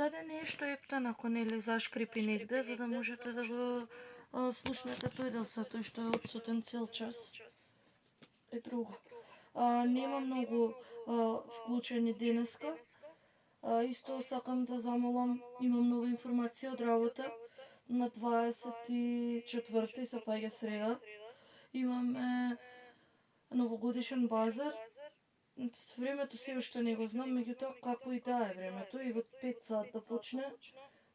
даде нешто ептан ако нели зашкрипи негде, за да можете да го слушнете тој дел са тој што е отсутен цел час. Е друго. Нема многу вклучени денеска. Исто сакам да замолам, имам нова информација од работа. На 24 се паѓа среда. Имаме новогодишен базар. Времето се уште не го знам, меѓутоа како и да е времето, и во 5 сат да почне,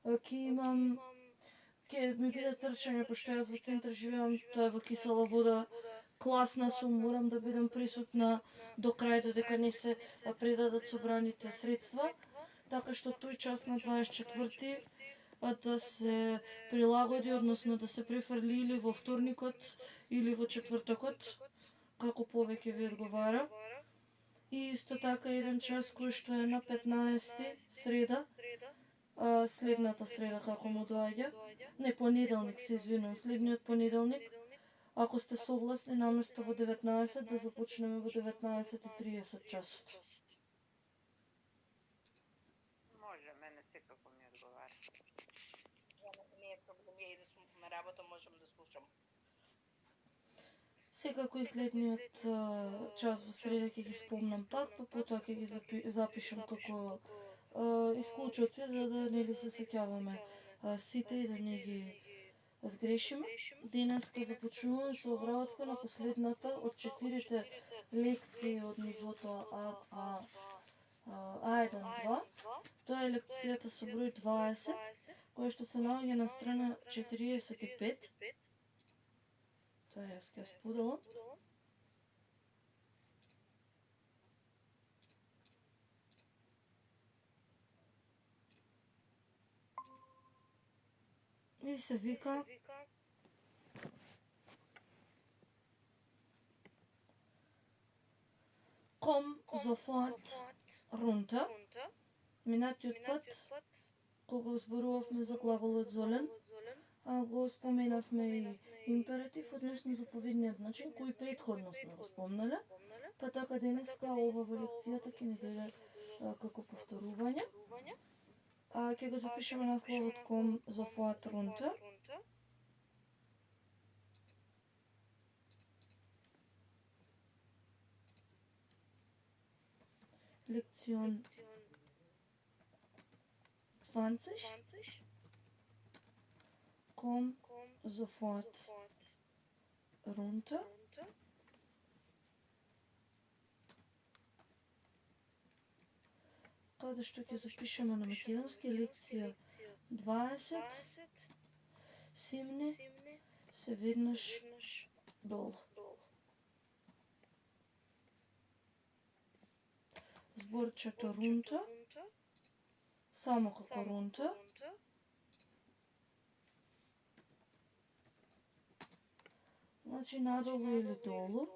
ќе ми биде трчање, пошто јас во центар живеам, тоа е во Кисела Вода, класна сум, морам да бидам присутна до крај, додека не се предадат собраните средства, така што тој час на 24 да се прилагоди, односно да се префрли или во вторникот или во четвртокот, како повеќе ви одговара. И исто така еден час кој што е на 15 среда, следната среда како му доаѓа, не, понеделник се извинувам, следниот понеделник, ако сте согласни, наместо во 19 да започнеме во 19:30 часот. Може, мене секако ми одговара. Не е проблем, ја и да сум на работа можам да слушам. Секако и следниот час во среда ќе ги спомнам пак, па потоа ќе ги запишам како исклучоци, за да нели се сеќаваме сите и да не ги сгрешиме. Денеска започнуваме со обработка на последната од 4 лекции од нивото А2, А1-2. Тоа е лекцијата со број 20, која што се наоѓа на страна 45. Тоа јас ќе споделам. И се вика Kom sofort runter. Минатиот пат, кога зборувавме за глаголот золен, го споменавме и императив, односно заповедниот начин, кој претходно сме го спомнале, па така денеска ова во лекцијата ќе ни дојде како повторување. Ќе го запишеме насловот Kom sofort runter. Lektion 20. Kom sofort runter. Каде што ќе запишеме на македонски лекција 20. Симни се веднаш долу. Зборчето рунта, само како рунта. Значи надолу или долу.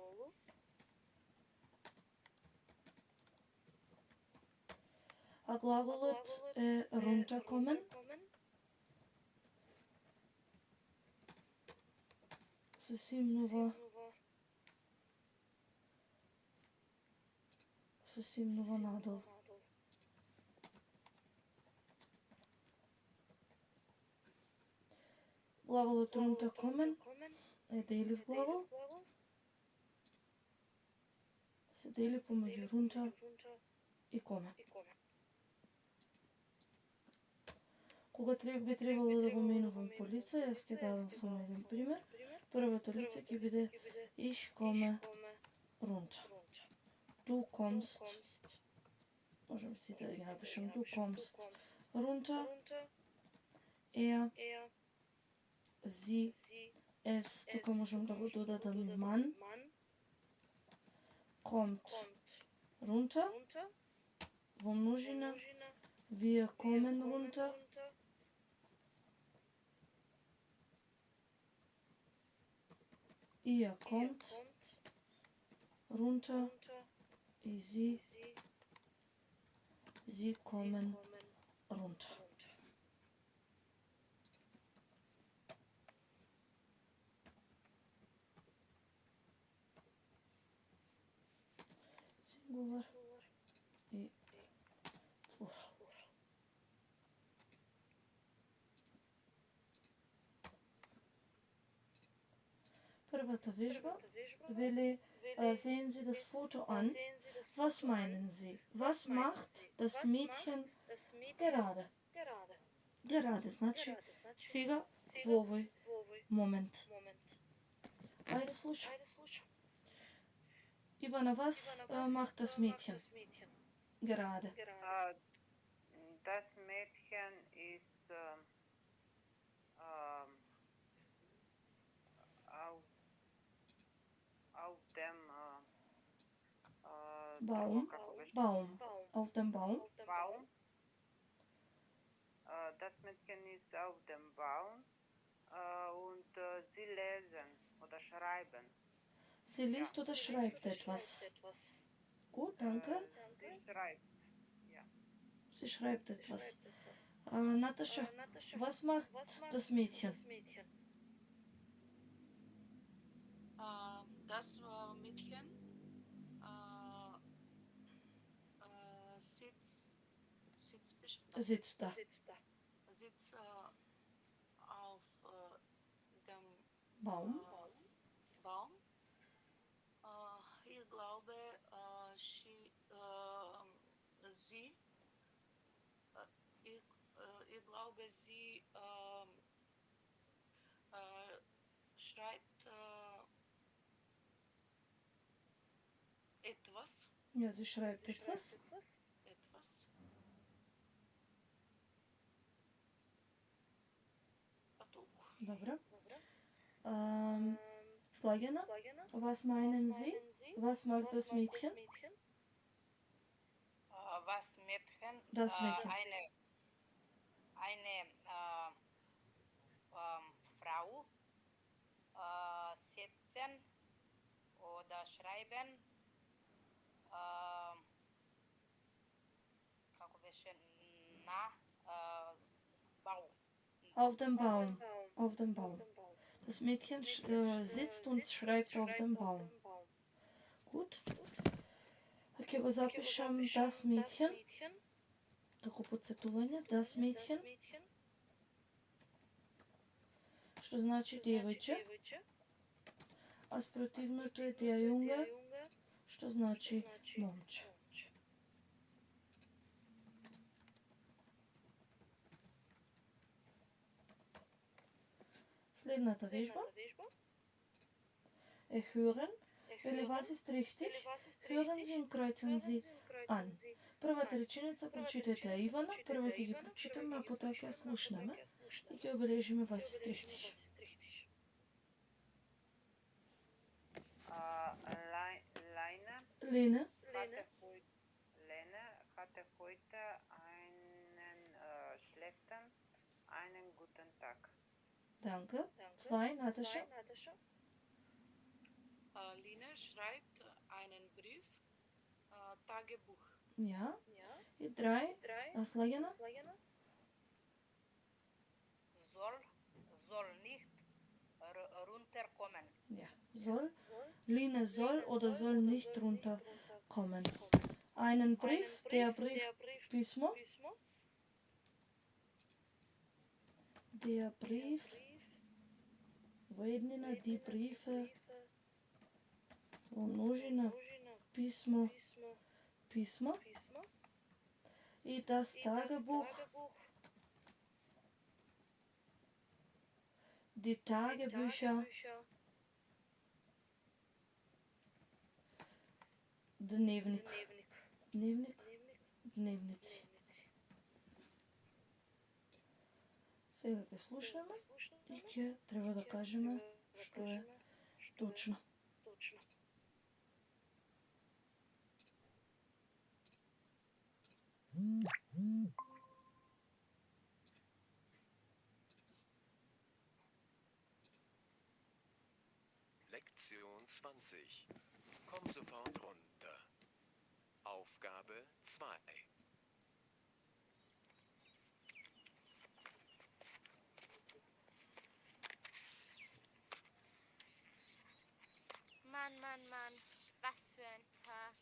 А глаголот е runterkommen. Се симнува надолу. Глаголот runterkommen е делив глагол. Се дели помеѓу runter и kommen. Кога би требало да го менувам по лице, јас ќе дадам само еден пример. Првото лице ќе биде Ich komme runter. Du kommst, можем сите да ги напишем, du kommst runter. Sie, es, тука можем да го додадам man. Kommt runter. Во множина, wir kommen runter. Ihr kommt runter. И sie kommen runter. Singular и плурал. првата вежба вели sehen Sie das Foto an. Was meinen Sie? Was macht das Mädchen gerade? Gerade, значи сега во овој момент. Ајде слушај. Ивана, was macht das Mädchen gerade? Das Mädchen ist auf dem Baum. Auf dem Baum. Das Mädchen ist auf dem Baum und sie lesen oder schreiben. Sie liest oder schreibt etwas. Gut, danke. Sie schreibt. Sie schreibt etwas. Natascha, was macht das Mädchen? Das Mädchen Sitzt da. Sitzt auf dem Baum. Ich glaube, sie schreibt etwas. Ja, sie schreibt etwas. Добре. Слagena, was meinen Sie? Was macht das Mädchen? Was Mädchen? Das Mädchen. Eine Frau sitzen oder schreiben. Kako беше на Baum. Auf dem Baum. Auf dem Baum. Das Mädchen sitzt und schreibt auf dem Baum. Gut. Ќе го запишам das Mädchen. Како подсетување, das Mädchen. Што значи девојче. А спротивното е der Junge, што значи момче. Следната вежба е hören. Или was ist richtig? Hören Sie und kreuzen Sie an. Првата реченица прочитајте ја Ивана, прво ќе ги прочитаме, а потоа ќе ја слушнеме и ќе обележиме was ist richtig. Lene hatte heute einen schlechten, einen guten Tag. Danke. 2, Natascha. Lina schreibt einen Brief, Tagebuch. Ja. И 3, Slagena. Soll nicht runterkommen. Ja, soll. Line soll oder soll nicht runterkommen. Einen Brief, der Brief, Pismo. Der Brief, Воеднина, die Briefe, умножена, Pismo, Pismo. И das Tagebuch, die Tagebücher, Dnevnik, Dnevnici. Сега ќе слушнеме и ќе треба да кажеме што е точно. Lektion 20. Komm sofort runter. Aufgabe 2. Mann, was für ein Tag.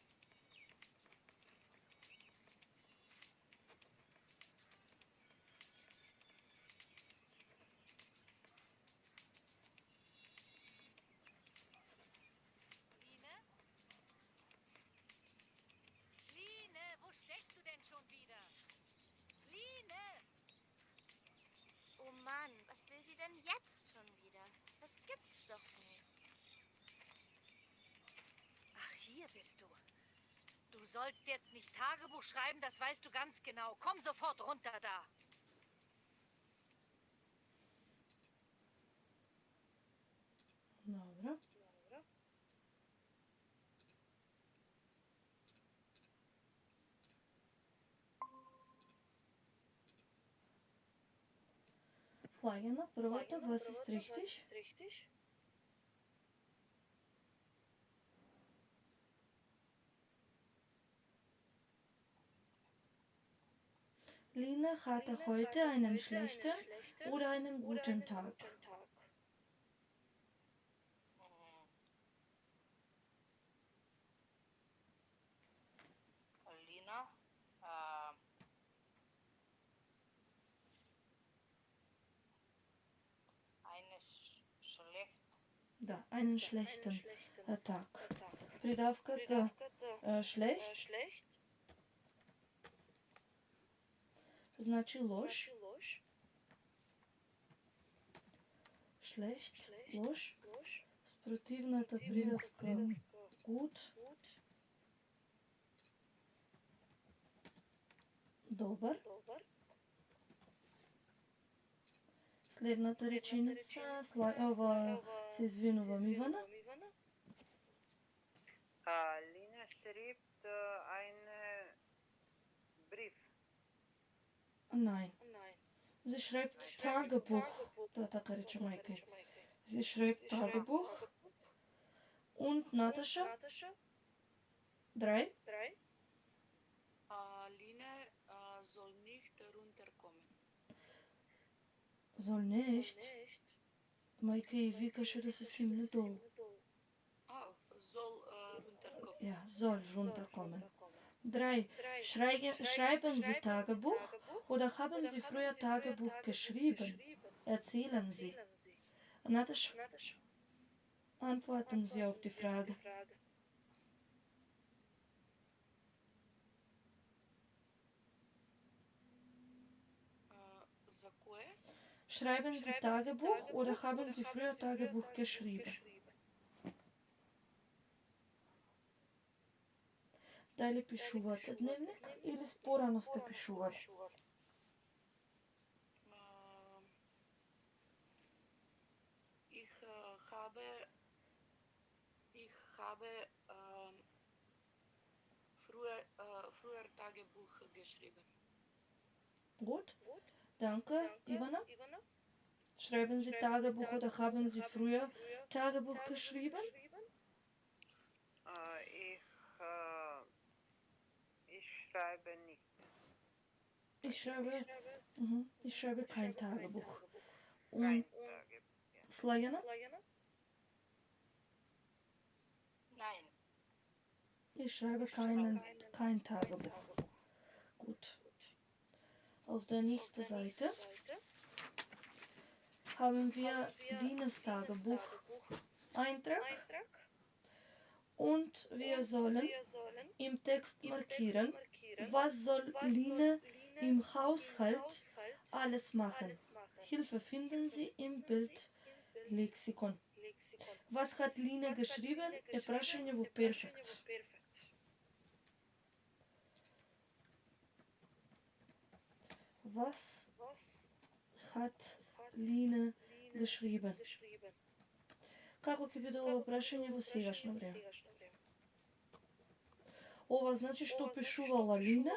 Mann, was will sie denn jetzt schon wieder? Das gibt's doch nicht. Ach, hier bist du. Du sollst jetzt nicht Tagebuch schreiben, das weißt du ganz genau. Komm sofort runter da. Dobro. Sлагаме првата вас истрихтиш. Lina hatte heute einen schlechten oder einen guten Tag. Lina, Да, einen schlechten Tag. Придавката schlecht значи лош. Schlecht, лош. Спротивната придавка good. Добар. Следната реченица, ова се извинувам Ивана. Lina schreibt einen Brief. Nein. Sie schreibt Tagebuch. Да, така рече майка. Sie schreibt Tagebuch. Und Natascha? 3. Line soll nicht runterkommen. Soll nicht. Майка и викаше да се симне долу. Soll runterkommen. Ja, soll runterkommen. 3. Schreiben Sie Tagebuch oder haben Sie früher Tagebuch geschrieben? Erzählen Sie. Natascha, antworten Sie auf die Frage. За кое? Schreiben Sie Tagebuch oder haben Sie früher Tagebuch geschrieben? Дали пишувате дневник или спорано сте пишували? Ich habe früher Tagebuch geschrieben. Gut, danke, Ivana. Schreiben Sie Tagebuch oder haben Sie früher Tagebuch geschrieben? Ich schreibe nicht. Ich schreibe kein Tagebuch. Und Slajana? Nein. Ich schreibe kein Tagebuch. Gut. Auf der nächsten Seite haben wir Linas Tagebuch Eintrag und wir sollen im Text markieren, was soll Lina im Haushalt alles machen. Hilfe finden Sie im Bildlexikon. Was hat Lina geschrieben? Е прашање во перфект. Was hat Lina geschrieben? Како ќе биде ова прашање во сегашно време? Ова значи што пишувала Лина,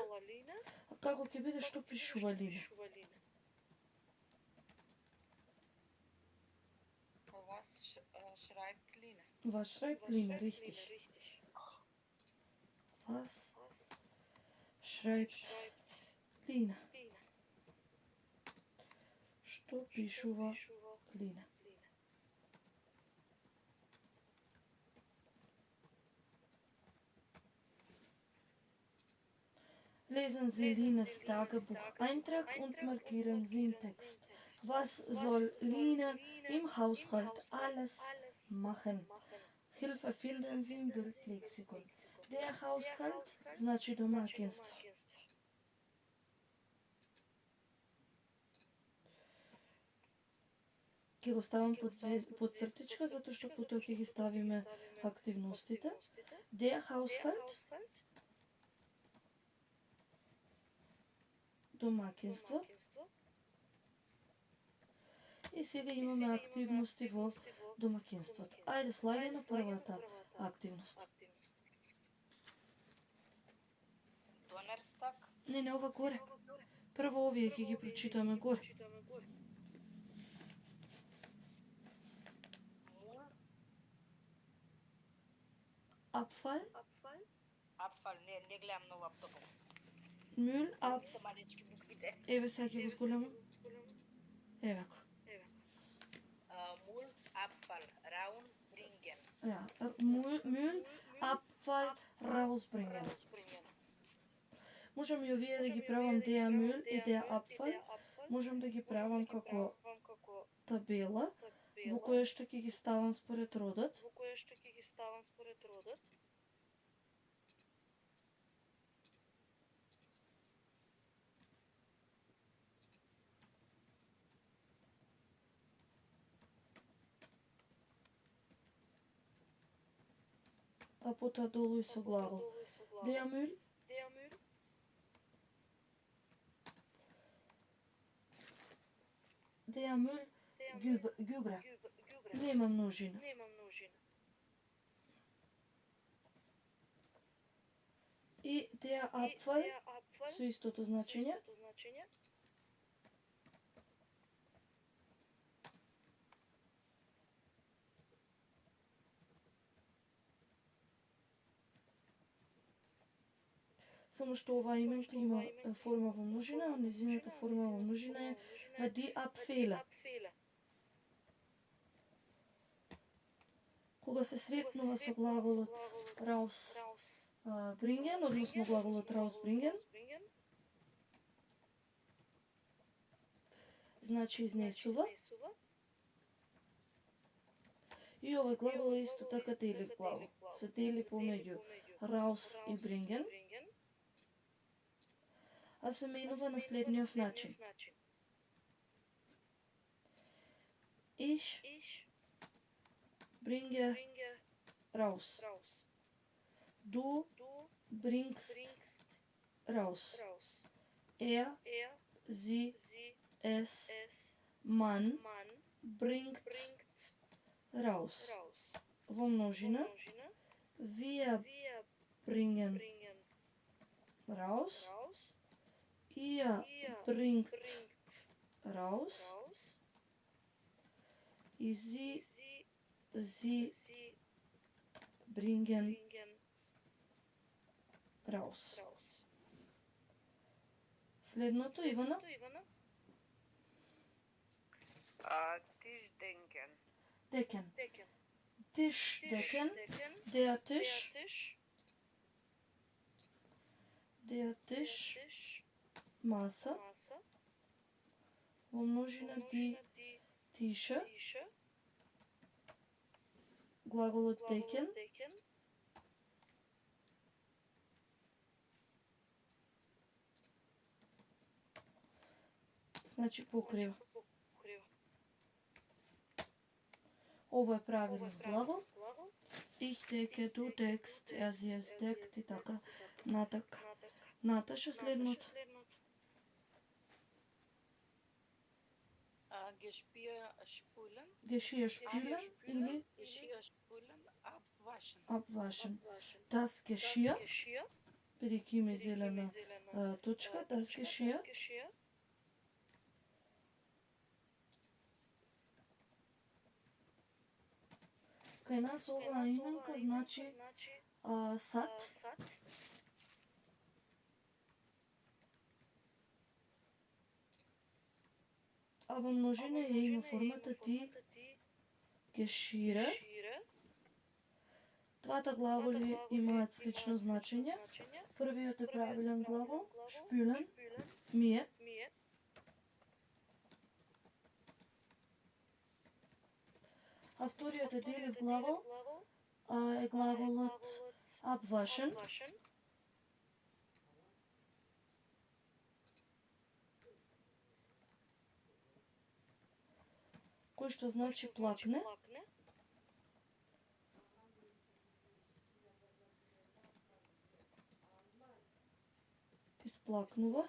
а како ќе биде што пишува Лина? Was schreibt Lina, richtig. Was schreibt Lina? Што пишува Лина? Lesen Sie Linas Tagebucheintrag und markieren Sie im Text. Was soll Lina im Haushalt alles machen? Hilfe finden Sie im Bildlexikon. Der Haushalt значи домаќинство. Ќе го ставам под цртичка, затоа што потоа ќе ги ставиме активностите. Der Haushalt, домаќинство. И сега имаме активности во домаќинството. Ајде, слагај на првата активност. Donnerstag, Не, ова горе. Прво овие ќе ги прочитаме горе. Mul, Abfall, Abfall, не гледам на лаптопот. Müll, Се малечки буквите. Еве сега ќе го зголемам. Еве го. Mul, Abfall, Raun, Bringen. Ja, Müll, Abfall, rausbringen. Можам и овие да ги правам der Müll и der Abfall. Можам да ги правам како табела, во која што ќе ги ставам според родот. А потоа долу и со глагол. Der Müll, der Müll, ѓубре. Нема множина. И der Abfall со истото значење. Само што ова именка има форма во множина, а незината форма во множина е die Abfälle. Кога се сретнува со глаголот rausbringen, односно глаголот rausbringen, значи изнесува. И овој глагол е исто така делив глагол. Се дели помеѓу raus и bringen, а се менува на следниот начин. Ich bringe raus. Du bringst raus. Er, sie, es, man bringt raus. Во множина, wir bringen raus. Ihr bringt raus. И sie bringen raus. Следното, Ивана. Tischdenken. Decken. Tisch decken. Der Tisch. Der Tisch. Маса. Во множина die Tische. Глаголот decken. Значи покрива. Ова е правилен глагол. Ich decke, du deckst, sie es deckt и така натак. Наташа, следното. Geschirr spülen или abwaschen. Das Geschirr, перед има зелена точка, das Geschirr. Кај нас оваа именка значи сад. А во множина ја има формата die Geschirre. Двата глаголи имаат слично значење. Првиот е правилен глагол, spülen, мие. А вториот е делив глагол, е глаголот abwaschen. кој што значи плакне. Исплакнува.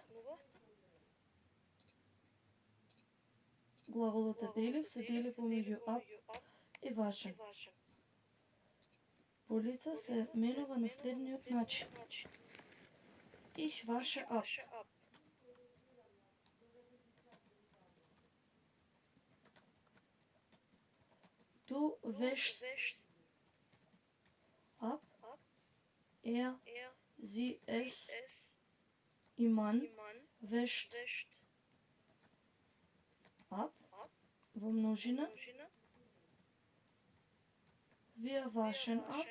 Глаголот е делив, се дели помеѓу ап и вашен. По лица се менува на следниот начин. Ich wasche ab. Du wäschst ab. Er, sie, es и man wäscht ab. Во множина. Wir waschen ab.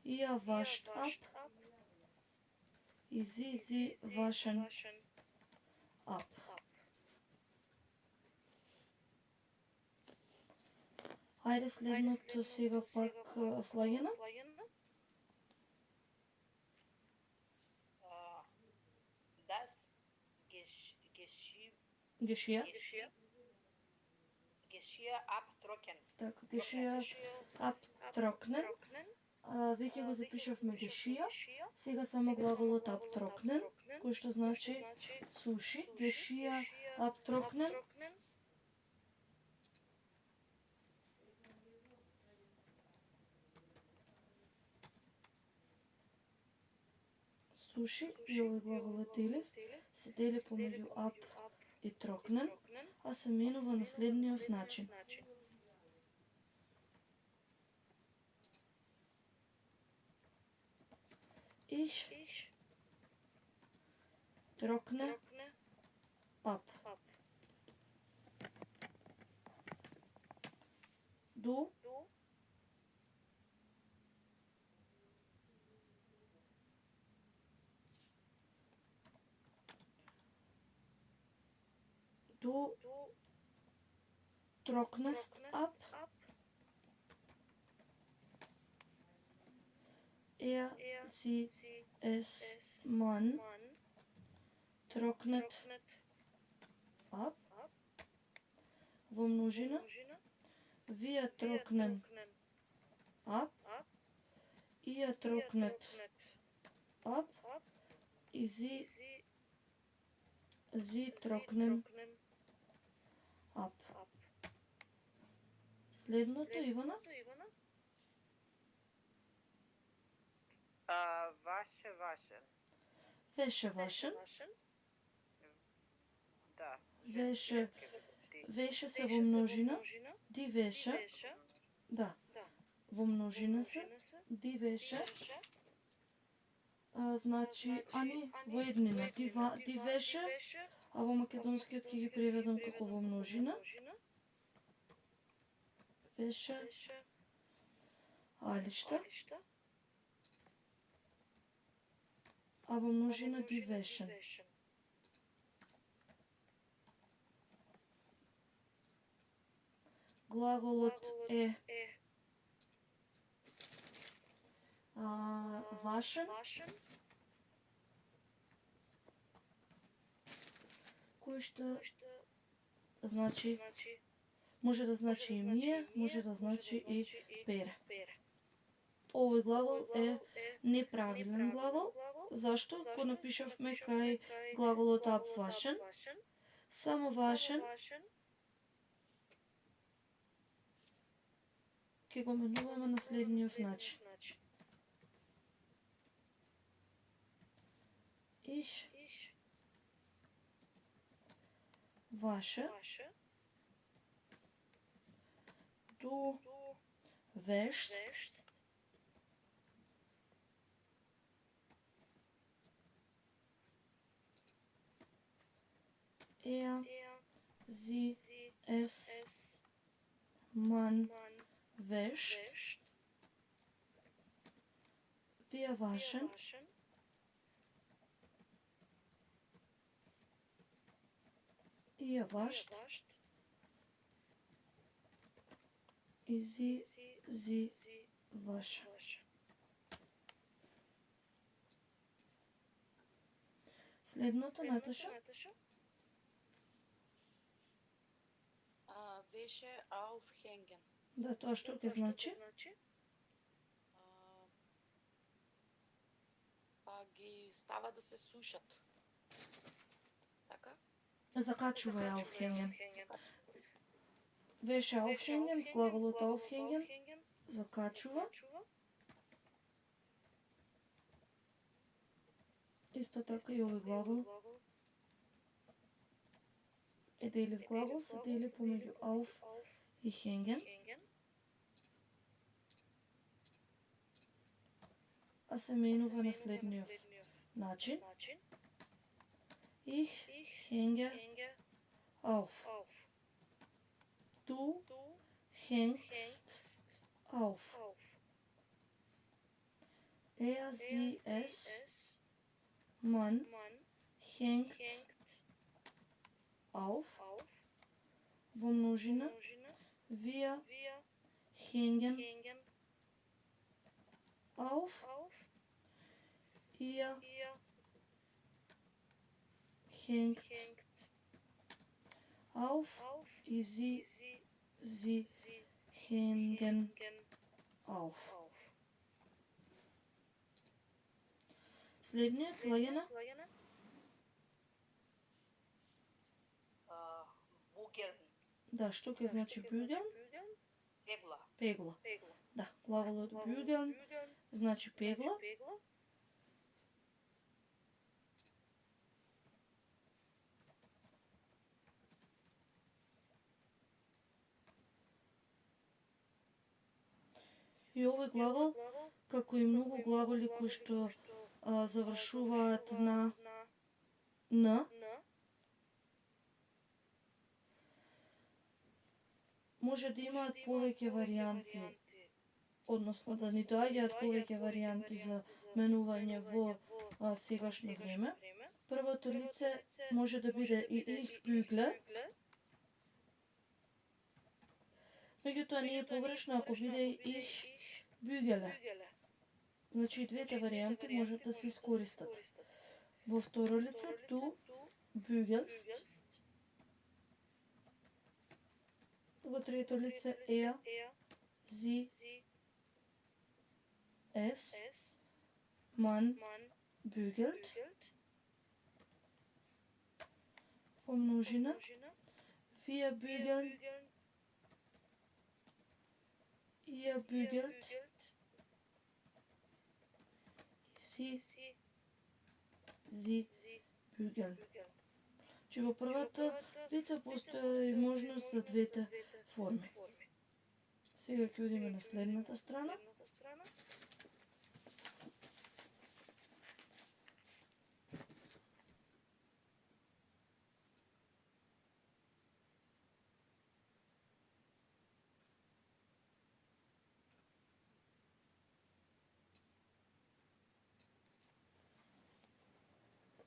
Ihr wascht ab. И sie waschen ab. Хајде следното сега пак слагено. Das Geschirr. Geschirr abtrocken. Така, Geschirr abtrocknen. Веќе го запишавме Geschirr. Сега само глаголот abtrocknen, кој што значи суши. Geschirr abtrocknen. Суши и овој глагол е делив, се дели помеѓу ab и trocknen, а се менува на следниот начин. Ich trockne ab. Du trocknest ab. Er, sie, es, man trocknet ab. Во множина. Wir trocknen ab. Ihr trocknet ab. И sie trocknen ab. Следното, Ивана. Ваше, вашен. Wäsche waschen. Да. Wäsche се во множина. Die Wäsche. Да. Во множина се. Die Wäsche. Значи, а не во еднина. Die Wäsche. А во македонскиот ќе ги преведам како во множина. Wäsche. Алишта. А во множина die Wäsche. Глаголот е waschen, кој што значи, може да значи и мие, може да значи и пере. Овој глагол е неправилен глагол. Зашто? Го напишавме кај глаголот abwaschen. Само waschen ќе го менуваме на следниот начин. Ich wasche. Du wäschst. Er, sie, es, man wäscht. Wir waschen. Ihr wascht. И sie waschen. Следното, Наташа. Беше aufhängen. Да, тоа што ќе значи? Па ги става да се сушат. Така? Закачува aufhängen. Беше aufhängen, глаголот aufhängen, закачува. Исто така и овој глагол е делив глагол, се дели помеѓу auf и hängen. А се менува на следниот начин. Ich hänge auf. Du hängst auf. Er, sie, es, man hängt auf. Во множина. Wir hängen auf. Ihr hängt auf. И sie hängen auf. Следниот слагена. Бугерн. Да, што ќе значи bügeln? Пегла. Пегла. Да, глаголот bügeln значи пегла. И овој глагол, како и многу глаголи кои што завршуваат на н, може да имаат повеќе варијанти, односно да ни доаѓаат повеќе варијанти за менување во сегашно време. Првото лице може да биде и ich bügle, меѓутоа не е погрешно ако биде ich bügele. Значи и двете варијанти можат да се искористат. Во второ лице du bügelst. Во трето лице er, sie, es, man bügelt. Во множина wir bügeln, ihr bügelt, sie bügeln. Че во првата лице постои можност за двете форми. Сега ќе одиме на следната страна.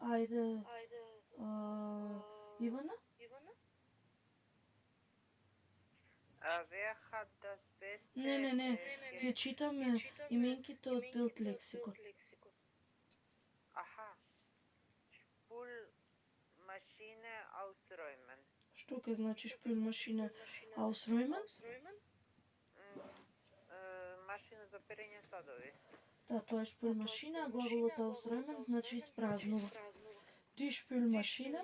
Ајде, Ивана? Wer hat das beste... Не, ги читаме именките од Билдлексикон. Аха. Spülmaschine ausräumen. Што ќе значи шпилмашина ausräumen? Машина за перење садови. Да, тоа е шпилмашина, а глаголот ausräumen значи испразнува. Die Spülmaschine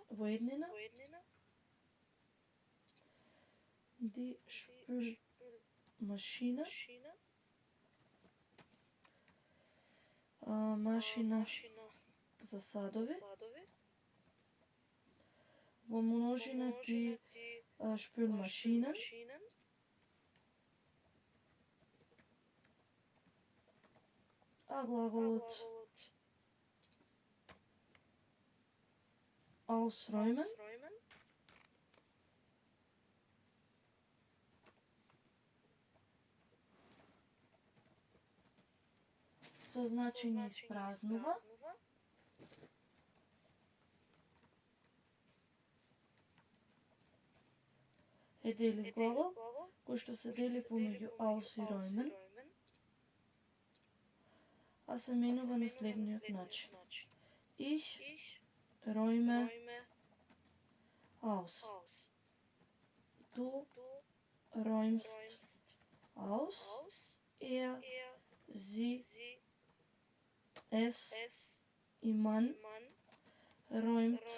во еднина. Die Spülmaschine. Машина за садови. Во множина die Spülmaschinen. А глаголот ausräumen со значење испразнува. Е делив глагол кој што се дели помеѓу aus и räumen, а се менува на следниот начин. Ich räume aus. Du räumst aus. Sie, es, man räumt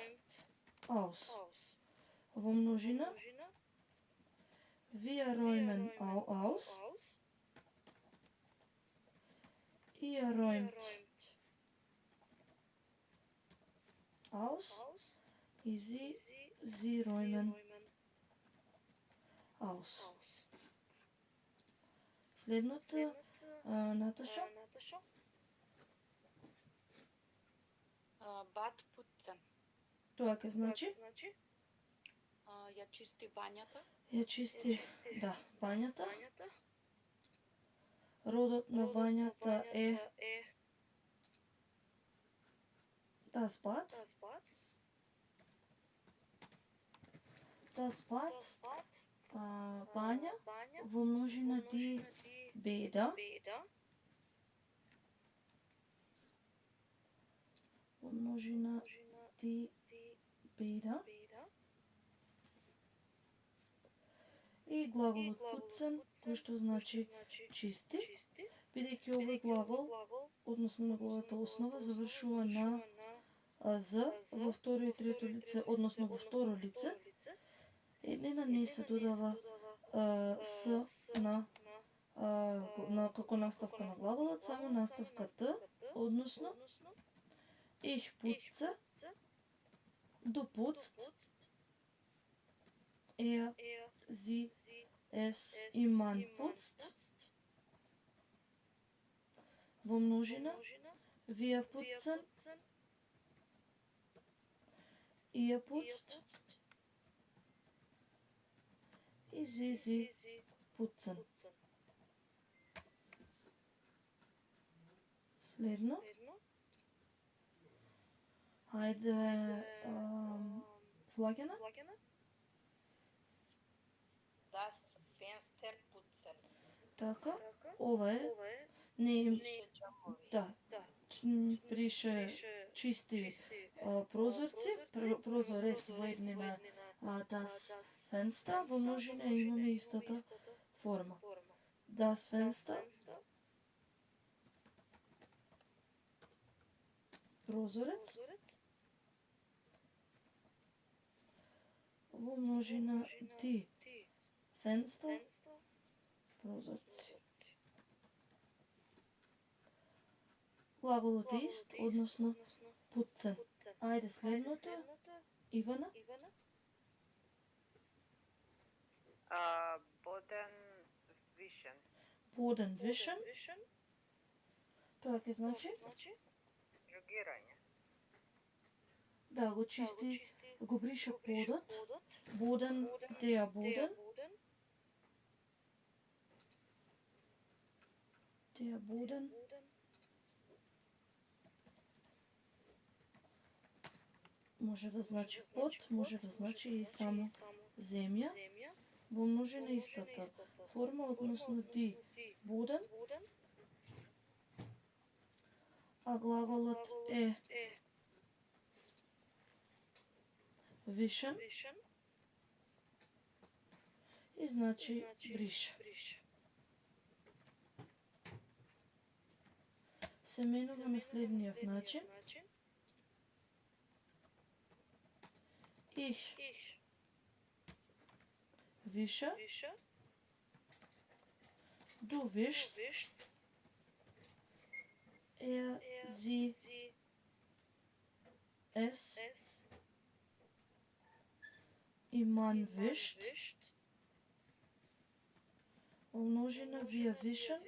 aus. Во множина wir räumen aus. Ihr räumt aus. Sie räumen aus. Следното, Наташа. Бат пуцен. Тоа ке значи? Ја чисти бањата. Ја чисти, да, бањата. Родот на бањата е das Bad. Das Bad, бања, во множина die Bäder. Во множина die Bäder. И глаголот putzen, кој што значи чисти, бидејќи овој глагол, односно неговата основа, завршува на з во второ и трето лице, односно во второ лице, еднина не се додава с на како наставка на глаголот, само наставка т, односно ich putze, du putzt, sie, es, man putzt. Во множина wir putzen, ihr putzt и sie putzen. Следно. Хајде слагена. Das Fenster putzen. Така, ова е не да, прише чисти прозорци, прозорец во еднина das Fenster, во множина имаме истата форма. Das Fenster, прозорец, во множина die Fenster, прозорци. Глаголот е ист, односно putzen. Ајде следното, Ивана. Boden wischen. Boden wischen. Тоа ке значи? Жугирање. Да, го чисти, го брише подот. Boden, der Boden. Der Boden. Може да значи под, може да значи и само земја. Во множина истата форма, односно die Boden. А глаголот е wischen и значи брише. Се менува на следниот начин. Ich wische, du wischst, sie, es, man wischt, умножено wir wischen,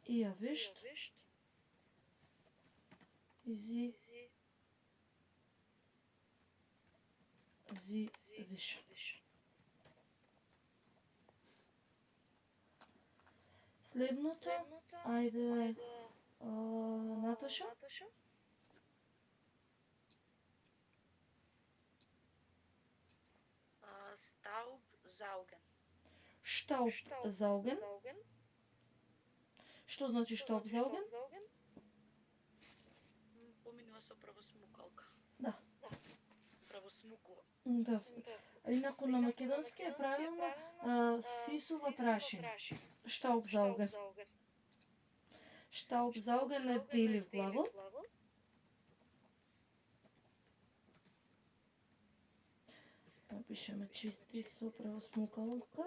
ihr wischt, sie wischen. Следното, ајде, Наташа. Staubsaugen. Staubsaugen. Што значи Staubsaugen? Поминува со прво смукалка. Да. смуку. Да. Инаку на македонски е правилно всисува прашин. Штаубзауген. Штаубзауген е делив глагол. Напишеме чисти со правосмукалка.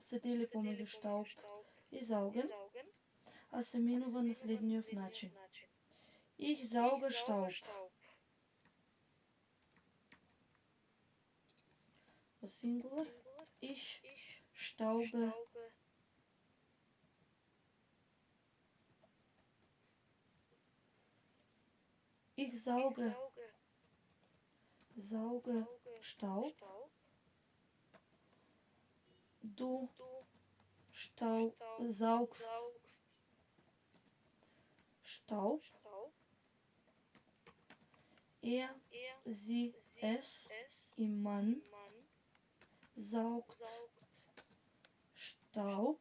Се дели помеѓу штауб и зауген, а се менува на следниот начин. Ich sauge Staub. Во сингулар. Ich staube. Ich sauge. Sauge Staub. Du saugst Staub. Er, sie, es, im Mann saugt Staub.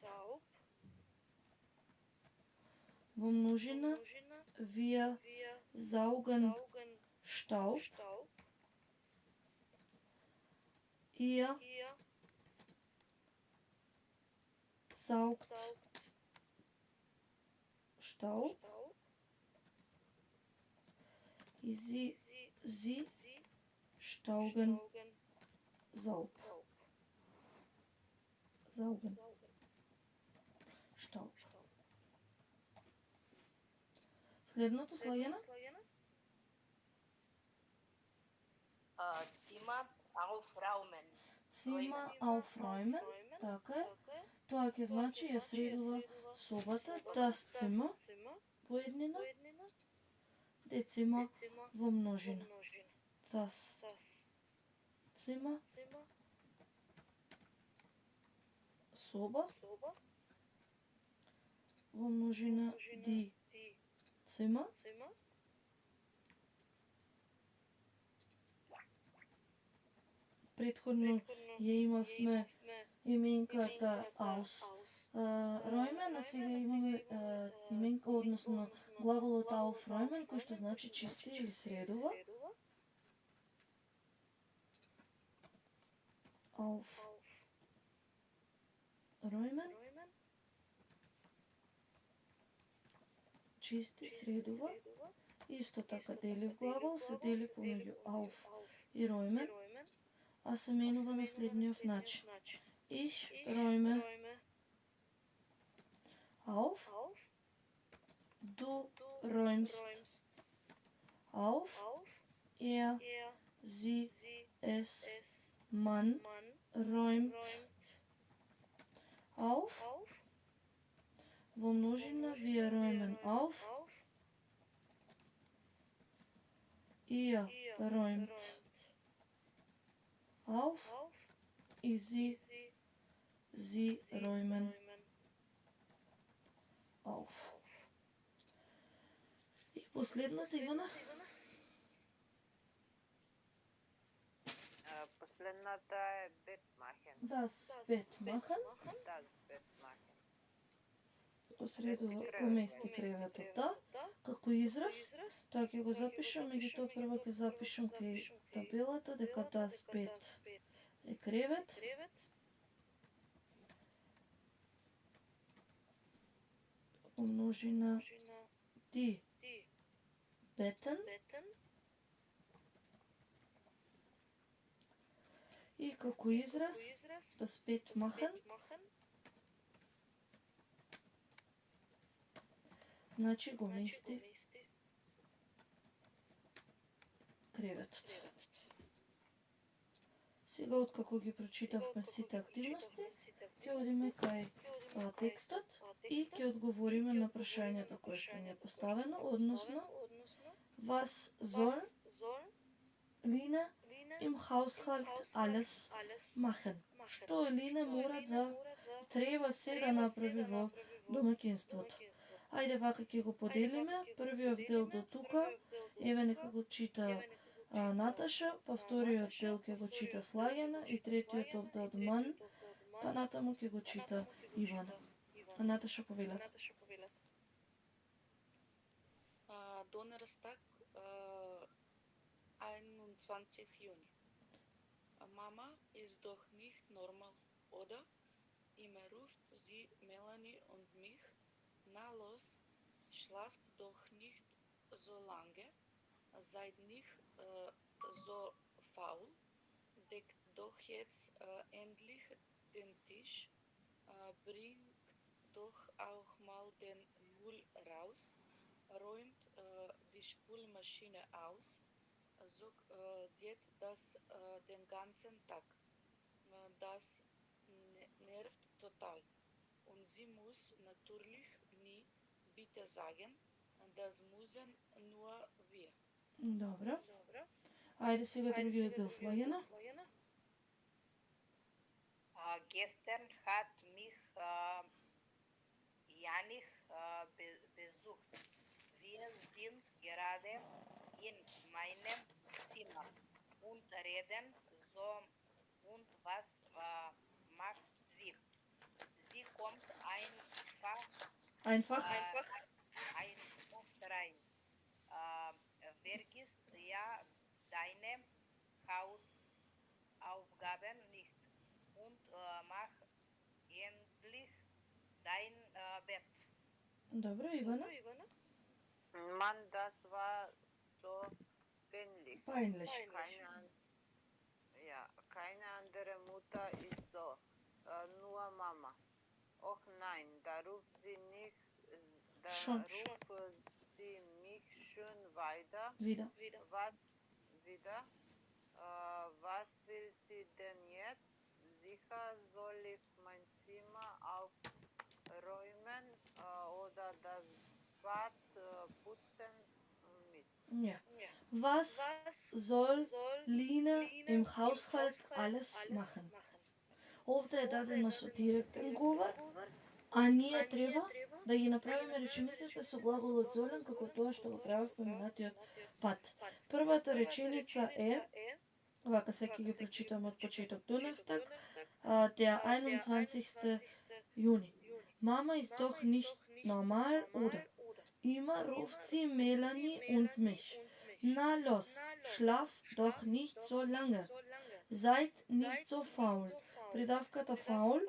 Во множина wir saugen Staub. Ihr saugt Staub. Sie staugen Staub. Saugen. Staub. Следното слојено? Zimmer aufräumen. Zimmer aufräumen. Така е. Тоа ќе значи ја средува собата, das Zimmer во еднина, die Zimmer во множина. Das Zimmer, соба, во множина die Zimmer. Претходно ја имавме именката ausräumen, а сега имаме именка, односно глаголот aufräumen, кој што значи чисти или средува. Aufräumen. Чисти, средува. Исто така делив глагол се дели помеѓу auf и räumen, а се менува на следниот начин. Ich räume auf, du räumst auf, er, sie, es, man räumt auf, во множина wir räumen auf, ihr räumt auf, и sie räumen auf. И последната, Ивана? Последната е Bett machen. Das Bett machen. Das Bett machen. По средува помести креветот, да, како израз, тоа ќе го запишам, меѓутоа прво ќе запишам кај табелата дека das Bett е кревет. Умножина die Betten. И како израз das Bett machen. Значи го мести креветот. Сега, откако ги прочитавме сите активности, ќе одиме кај текстот и ќе одговориме на прашањето кое што ни е поставено, односно Was soll Lina im Haushalt alles machen? Што Лина мора да треба се да направи во домаќинството? Ајде вака ќе го поделиме. Првиот дел до тука, еве нека го чита Наташа, па вториот дел ќе го чита Слагена и третиот овде од Ман, па натаму ќе го чита Ивана. Наташа, повелете. Donnerstag, 21. Juni. Mama ist doch nicht normal, oder? Immer ruft sie Melanie und mich. Na los, schlaft doch nicht so lange. Seid nicht so faul. Deckt doch jetzt endlich den Tisch. Bringt doch auch mal den Müll raus. Räumt die Spülmaschine aus. So geht das den ganzen Tag. Das nervt total. Und sie muss natürlich nie bitte sagen. Das müssen nur wir. Добро. Ајде сега другиот дел Слајана. Gestern hat mich Janich besucht. Wir sind gerade in meinem Zimmer und reden so. Und was macht sie? Sie kommt Einfach. rein. Vergiss ja deine Hausaufgaben nicht und mach endlich dein Bett. Добро, Ивана. Mann, das war so peinlich. Peinlich. Keine andere Mutter ist so. Nur Mama. Och nein, da ruft sie nicht. Da Schon. ruft sie mich schon weiter. Wieder. Was wieder? Was will sie denn jetzt? Sicher soll ich mein Zimmer aufräumen oder das Bad putzen? Mist. Ja. Was soll Lina im Haushalt alles machen? Овде е дадено со директен говор, а ние треба да ги направиме речениците со глаголот золен како тоа што го правевме минатиот пат. Првата реченица е, вака се ќе ги прочитам од почеток. Donnerstag, der 21. Juni. Mama ist doch nicht normal, oder? Immer ruft sie Melanie und mich. Na los, schlaf doch nicht so lange. Seid nicht so faul. Придавката faul.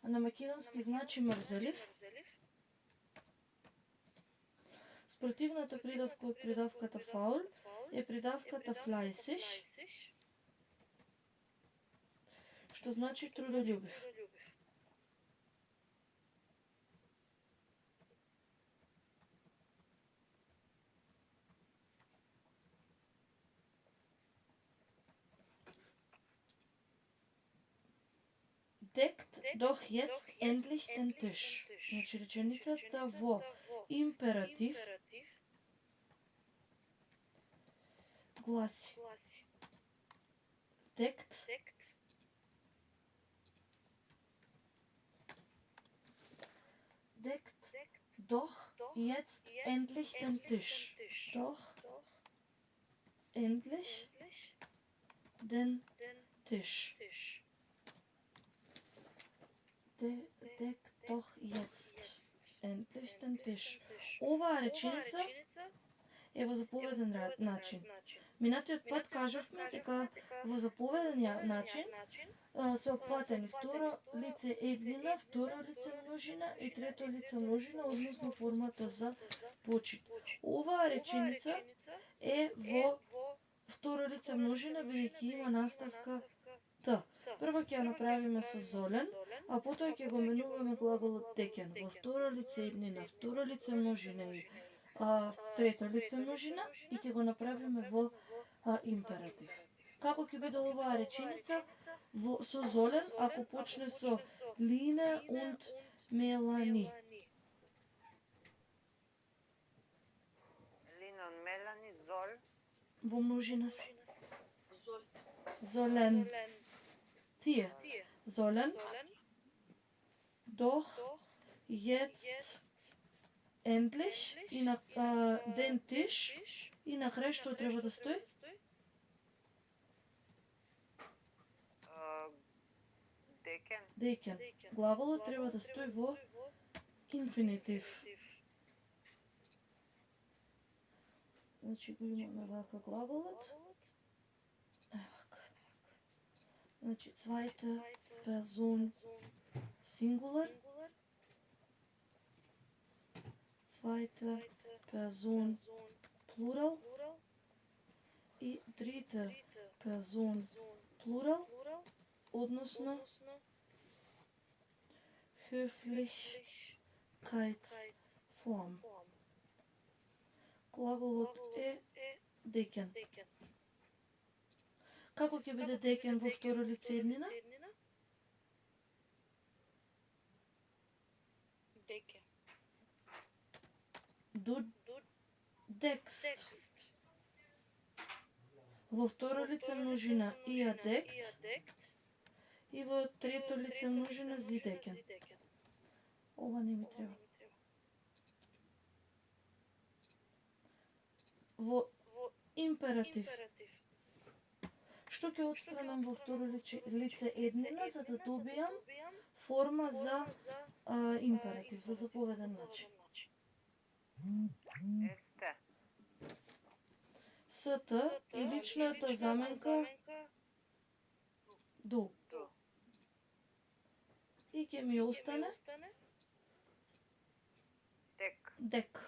А на македонски значи мрзелив. Спротивната придавка од придавката faul е придавката fleißig, што значи трудолюбив. Deckt doch jetzt endlich den Tisch. Значи реченицата во императив гласи deckt doch jetzt endlich den Tisch. Doch endlich den Tisch. Deckt doch jetzt endlich den Tisch. Оваа реченица е во заповеден начин. Минатиот пат кажавме дека во заповеден начин се опфатени второ лице еднина, второ лице множина и трето лице множина, односно формата за почит. Оваа реченица е во второ лице множина, бидејќи има наставка т. Прво ќе ја направиме со золен, а потоа ќе го менуваме глаголот текен во второ лице еднина, второ лице множина и трето лице множина и ќе го направиме во императив. Како ќе биде оваа реченица со золен ако почне со Lina und Melanie? Lina und Melanie soll. Во множина се. Золен. Тие. Золен. Doch jetzt endlich и на den Tisch и на крај што треба да стои? Декен. Декен. Глаголот треба да стои во инфинитив. Значи го имаме вака глаголот. Вака. Значи zweite Person Singular. Zweite Person Plural. И dritte Person Plural. Односно Höflichkeitsform. Глаголот е декен. Како ќе биде декен во второ лице еднина? Деке. Du dekst. Во второ лице множина ia dekt и во трето лице множина зи декен. Ова не ми треба. Во императив. Што ќе отстранам во второ лице еднина за да добијам форма за императив, за заповеден начин. Есте. СТ и личната заменка ду. И ќе ми остане Дек. дек.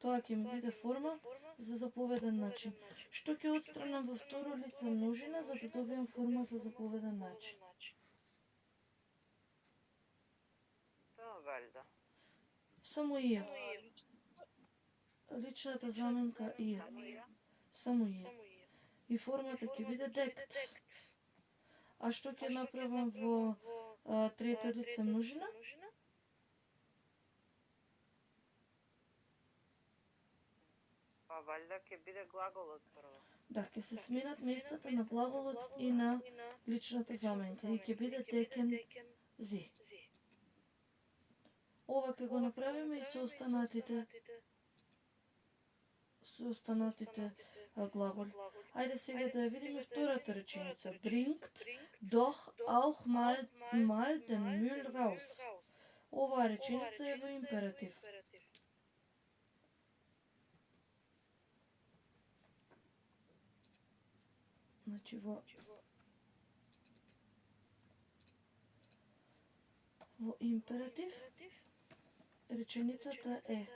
Тоа ќе ми биде форма за заповеден начин. Што ќе отстранам во второ лице множина за да добијам форма за заповеден начин. Тоа валјда. Само ија. Личната заменка ија. Само ија. И формата ќе биде дект. А што ќе направам во трето лице множина? Па валјда ќе биде глаголот прво. Да, ќе се сменат местата на глаголот и на личната заменка и ќе биде декен зи. Ова ќе го направиме и со останатите глаголи. Ајде сега да ја видиме втората реченица. Bringt doch auch mal den Müll raus. Оваа реченица е во императив. Значи во императив реченицата е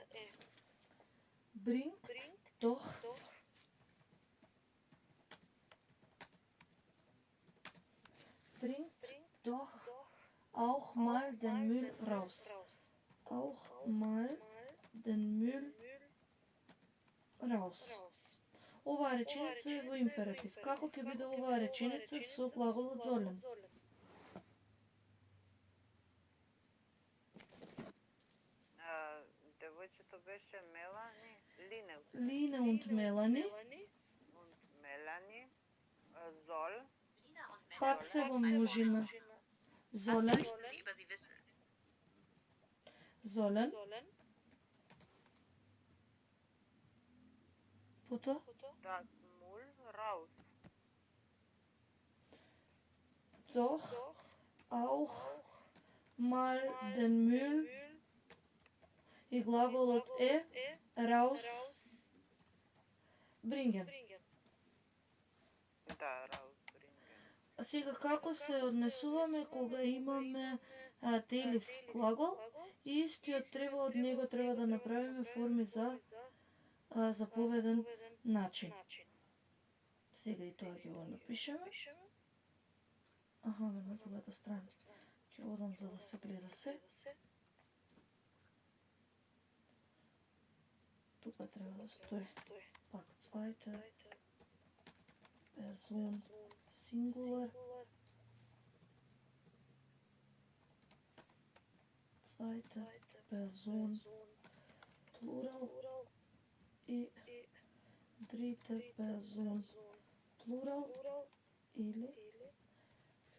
Bringt doch auch mal den Müll raus. Auch mal den Müll raus. Оваа реченица е во императив. Како ќе биде оваа реченица со глаголот sollen? Девојчето беше Мелани, Лине. Line und Melanie. Und Melanie. Soll. Пак се во множина. Was Sollen. möchten Sie über sie wissen? Sollen. Потоа? Das Müll raus. Doch auch mal den Müll и глаголот е raus bringen. Да, rausbringen. Сега како се однесуваме кога имаме делив глагол и истиот треба од него треба да направиме форми за заповеден начин. Сега и тоа ќе го напишеме. Аха, на другата страна. Ќе одам за да се гледа се. Тука треба да стои пак zweite Person Singular. Zweite Person Plural и dritte Person Plural или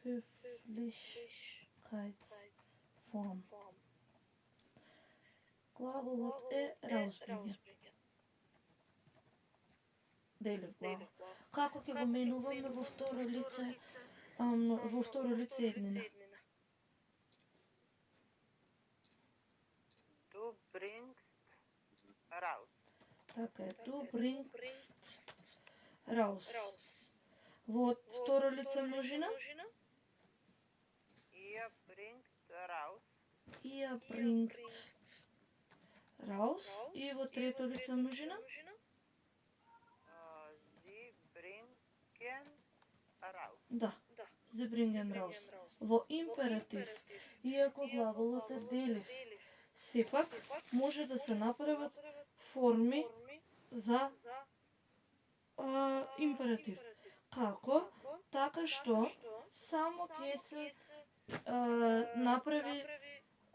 Höflichkeitsform. Глаголот е rausbringen. Делив глагол. Како ќе го менуваме во второ лице Во второ лице еднина. Du bringst raus. Така е, du bringst raus. Во второ лице множина, Ihr bringt raus. ihr bringt raus. И во трето лице множина, Sie bringen raus. да, sie bringen raus. Во императив, иако главолот е делив, сепак може да се направат форми за императив. Како? Така што само ќе се направи,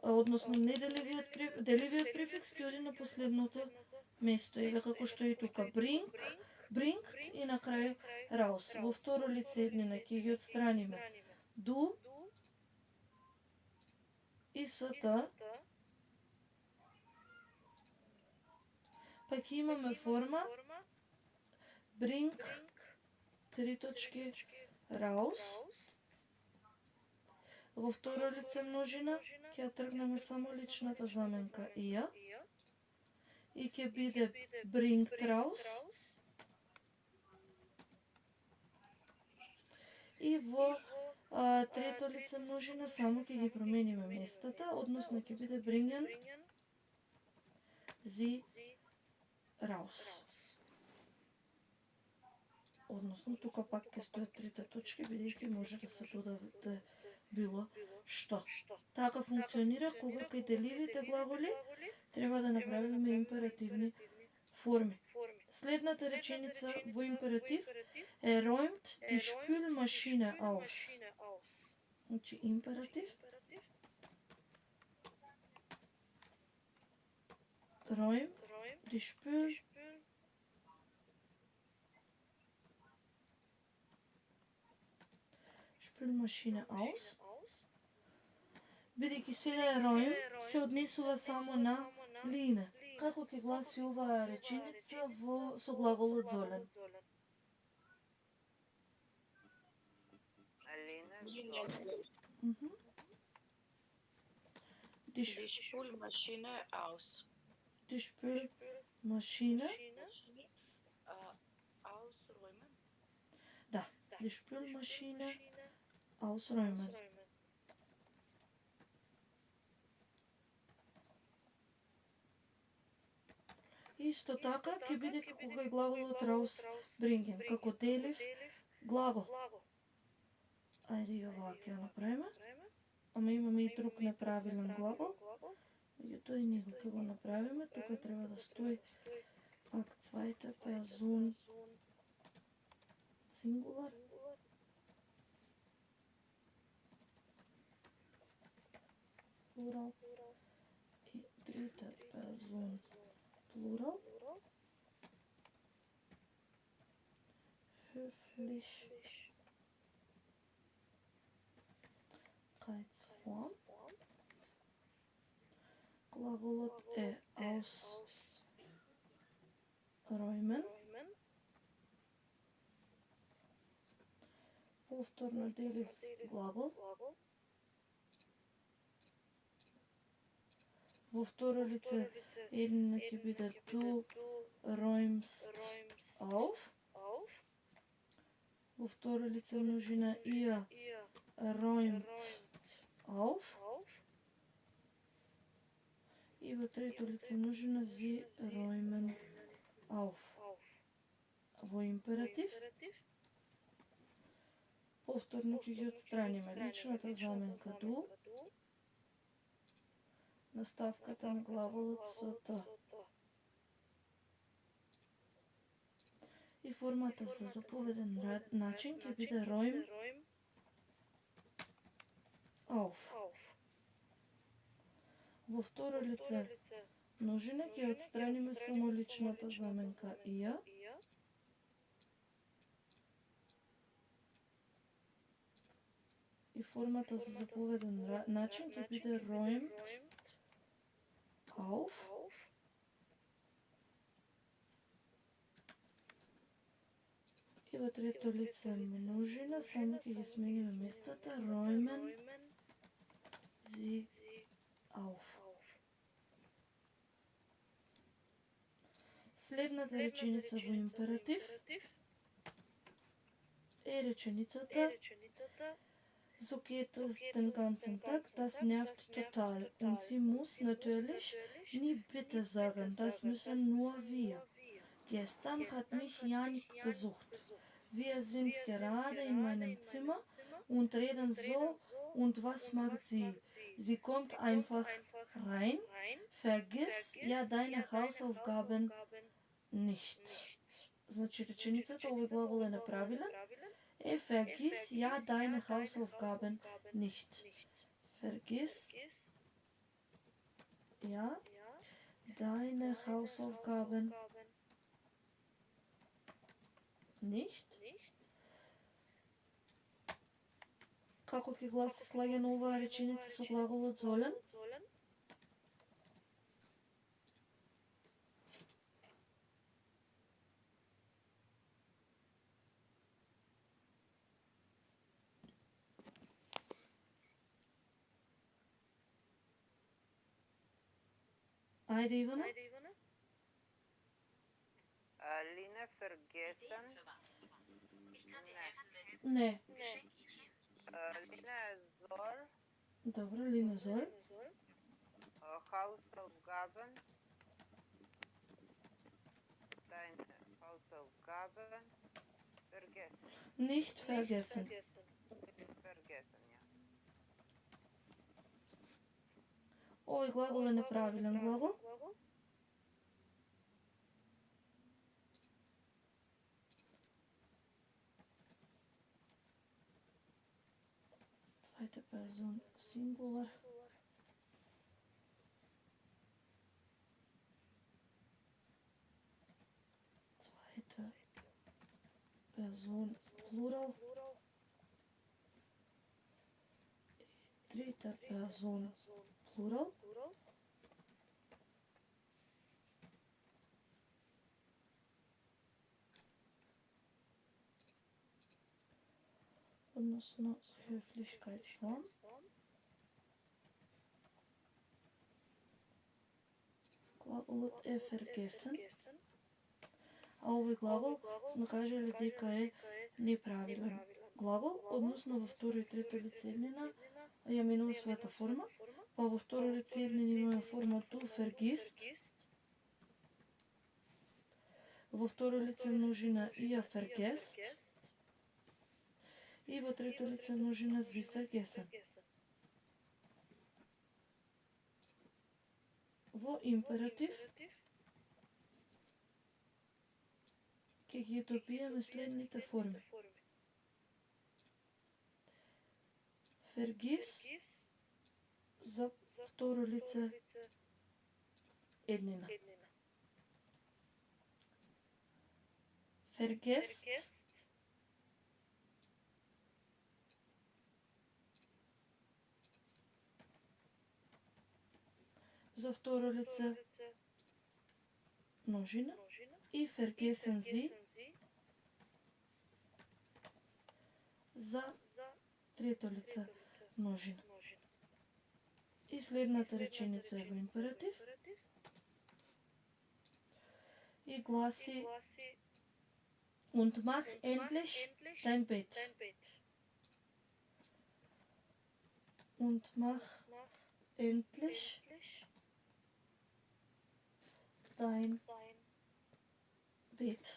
односно деливиот префикс ќе оди на последното место. Еве како што и тука bringt и на крај raus. Во второ лице еднина ќе ги отстраниме du и ст, па ќе имаме форма bring raus. Во второ лице множина ќе тргнеме само личната заменка ија и ќе биде bringt raus. И во трето лице множина само ќе ги промениме местата, односно ќе биде bringen sie raus. Односно, тука пак ќе стоят трите точки, бидејќи може да се додаде било што. Така функционира кога кај деливите глаголи треба да направиме императивни форми. Следната реченица во императив е räumt die Spülmaschine aus. Значи императив räumt die Spülmaschine aus. Бидејќи сега е räumt се однесува само на лине. Како ќе гласи оваа реченица со глаголот золен? Die Spülmaschine aus. Die Spülmaschine Ausräumen. Да, die Spülmaschine ausräumen. Исто така ќе биде како кај глаголот rausbringen, како делив глагол. Ајде и оваа ќе ја направиме. Ама имаме и друг неправилен глагол. Меѓутоа и него ќе го направиме. Тука треба да стои пак zweite Person singular. Plural. И dritte Person plural. Höflichkeitsform. Gлаголот е ausräumen. Повторно делив глагол. Во второ лице еднина ќе биде du räumst auf. Во второ лице множина ihr räumt auf. И во трето лице множина sie räumen auf. Во императив повторно ќе ги отстраниме личната заменка du, наставката на глаголот ст. И формата за заповеден начин ќе биде räum auf. Во второ лице множина ќе отстраниме само личната заменка ihr. И формата за заповеден начин ќе биде räumt auf. И во трето лице множина, само ќе ги смениме местата. Räumen sie auf. Следната реченица во императив е реченицата So geht es den ganzen Tag, das nervt total. Und sie muss natürlich nie bitte sagen, das müssen nur wir. Gestern hat mich Janik besucht. Wir sind gerade in meinem Zimmer und reden so. Und was macht sie? Sie kommt einfach rein. Vergiss ja deine Hausaufgaben nicht. Значи реченицата, овој глагол е неправилен. Vergiss ja deine Hausaufgaben nicht. Vergiss ja deine Hausaufgaben nicht. Како ќе гласи слагено оваа реченица со глаголот sollen? Ајде, Ивана. Line vergessen. Не. Line soll Добро, Лина soll. Hausaufgaben. Deine Hausaufgaben vergessen. Nicht vergessen. Vergessen, ja. Овој глагол е неправилен глагол. Zweite Person Singular. Zweite Person Plural. Dritte Person Plural. Односно höflichkeitsform. Глаголот е vergessen. А овој глагол сме кажале дека е неправилен глагол, односно во второ и трето лице еднина ја менува својата форма, па во второ лице еднина имаме форма du vergisst, во второ лице множина ihr vergesst, и во трето лице множина sie vergessen. Во императив ќе ги добиеме следните форми. Vergiss за второ лице еднина. Vergesst за второ лице множина и vergessen Sie за трето лице множина. И следната реченица е во императив и гласи Und mach endlich dein Bett. Und mach endlich dein Bett.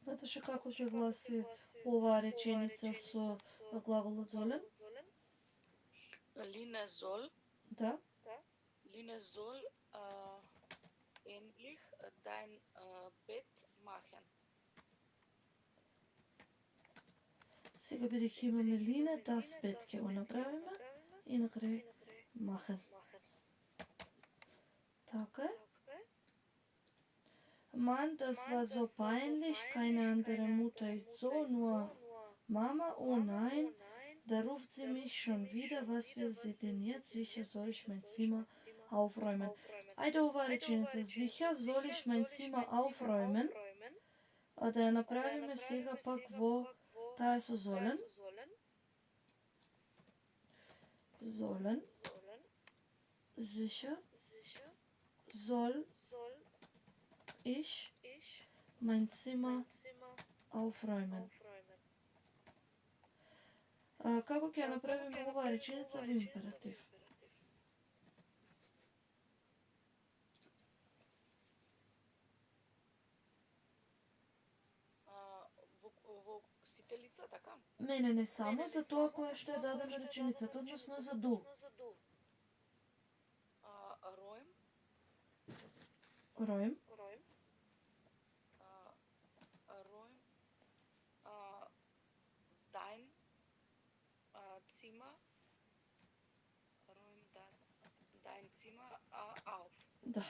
Наташа, како ќе гласи оваа реченица со глаголот sollen? Line soll. Да. Line soll endlich dein Bett machen. Сега бидејќи имаме Line, das Bett ќе го направиме и на крај machen. Така е. Mann, das war so peinlich, keine andere Mutter ist so, nur Mama, oh nein, da ruft sie mich schon wieder, was will sie denn jetzt? Sicher soll ich mein Zimmer aufräumen. Ајде оваа реченица, sicher soll ich mein Zimmer aufräumen, а да ја направиме сега пак во таа со sollen. Sollen, sicher, soll ich mein Zimmer aufräumen. Како ќе ја направиме оваа реченица во императив? Во сителица, така? Не само за тоа кое што е дадена реченицата, односно за ду. Роем, Роем, роем, dein Zimmer, roem dein Zimmer auf. да.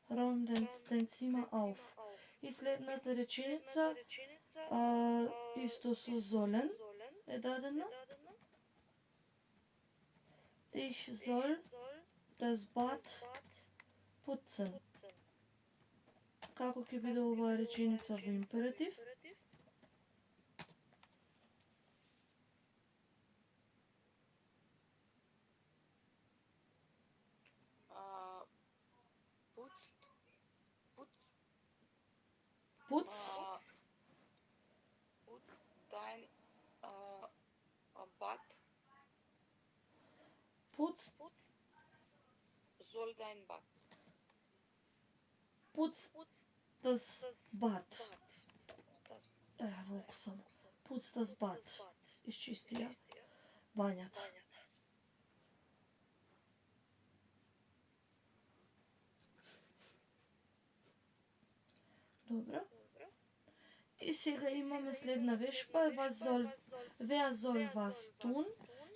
Räum dein Zimmer auf. И следната реченица, исто со sollen е дадена. Ich soll das Bad putzen. Како ќе биде оваа реченица во императив? Putz, Putz dein Bad, putz, soll dein Bad. putz das Bad. Das Волку сам. Putz das Bad. Изчисти ја бањата. Добро. И сега имаме следна вешба. Wer soll was tun?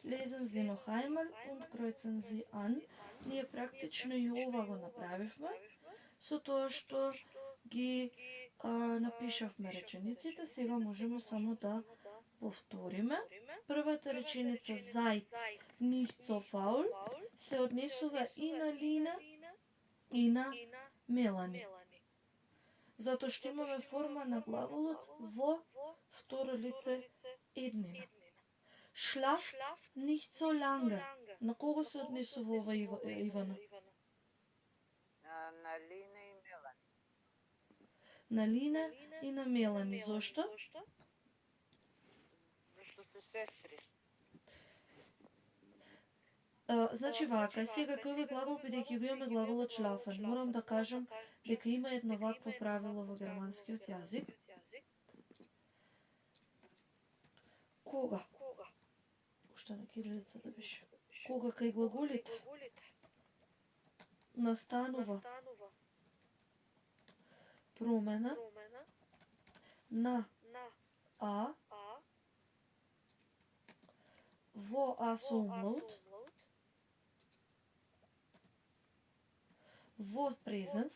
Lesen Sie noch einmal und kreuzen Sie an. Ние практично и ова го направивме, со тоа што ги напишавме речениците. Сега можеме само да повториме. Првата реченица seid nicht so faul се однесува и на Лина и на Мелани. Затоа што имаме форма на глаголот во второ лице еднина. Schlaft nicht so lange. На кого се однесува ова Ивана? На Лина и Мелани. На Лина и на Мелани. Зошто? Зашто се сестри. Значи вака, сега кај овој глагол, бидејќи го имаме глаголот schlafen, морам да кажам дека има едно вакво правило во германскиот јазик. Кога? Уште на кирилица да беше. Кога кај глаголите настанува промена на а во а со умлаут во презенс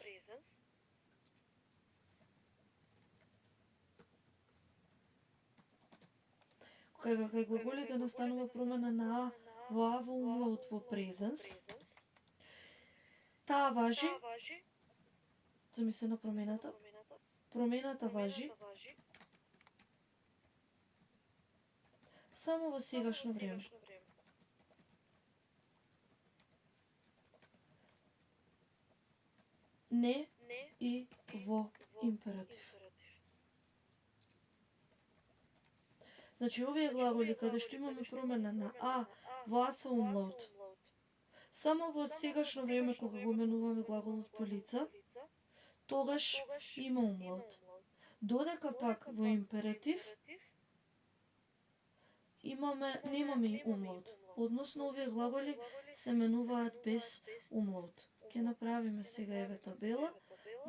кај глаголите настанува промена на а во а во умлаут во презенс, таа важи, замисли на промената, промената важи само во сегашно време. Не и во императив. Значи, овие глаголи каде што имаме промена на а во а со умлаут, само во сегашно време кога го менуваме глаголот по лица, тогаш има умлаут. Додека пак во императив немаме умлаут. Односно, овие глаголи се менуваат без умлаут. Ќе направиме сега еве табела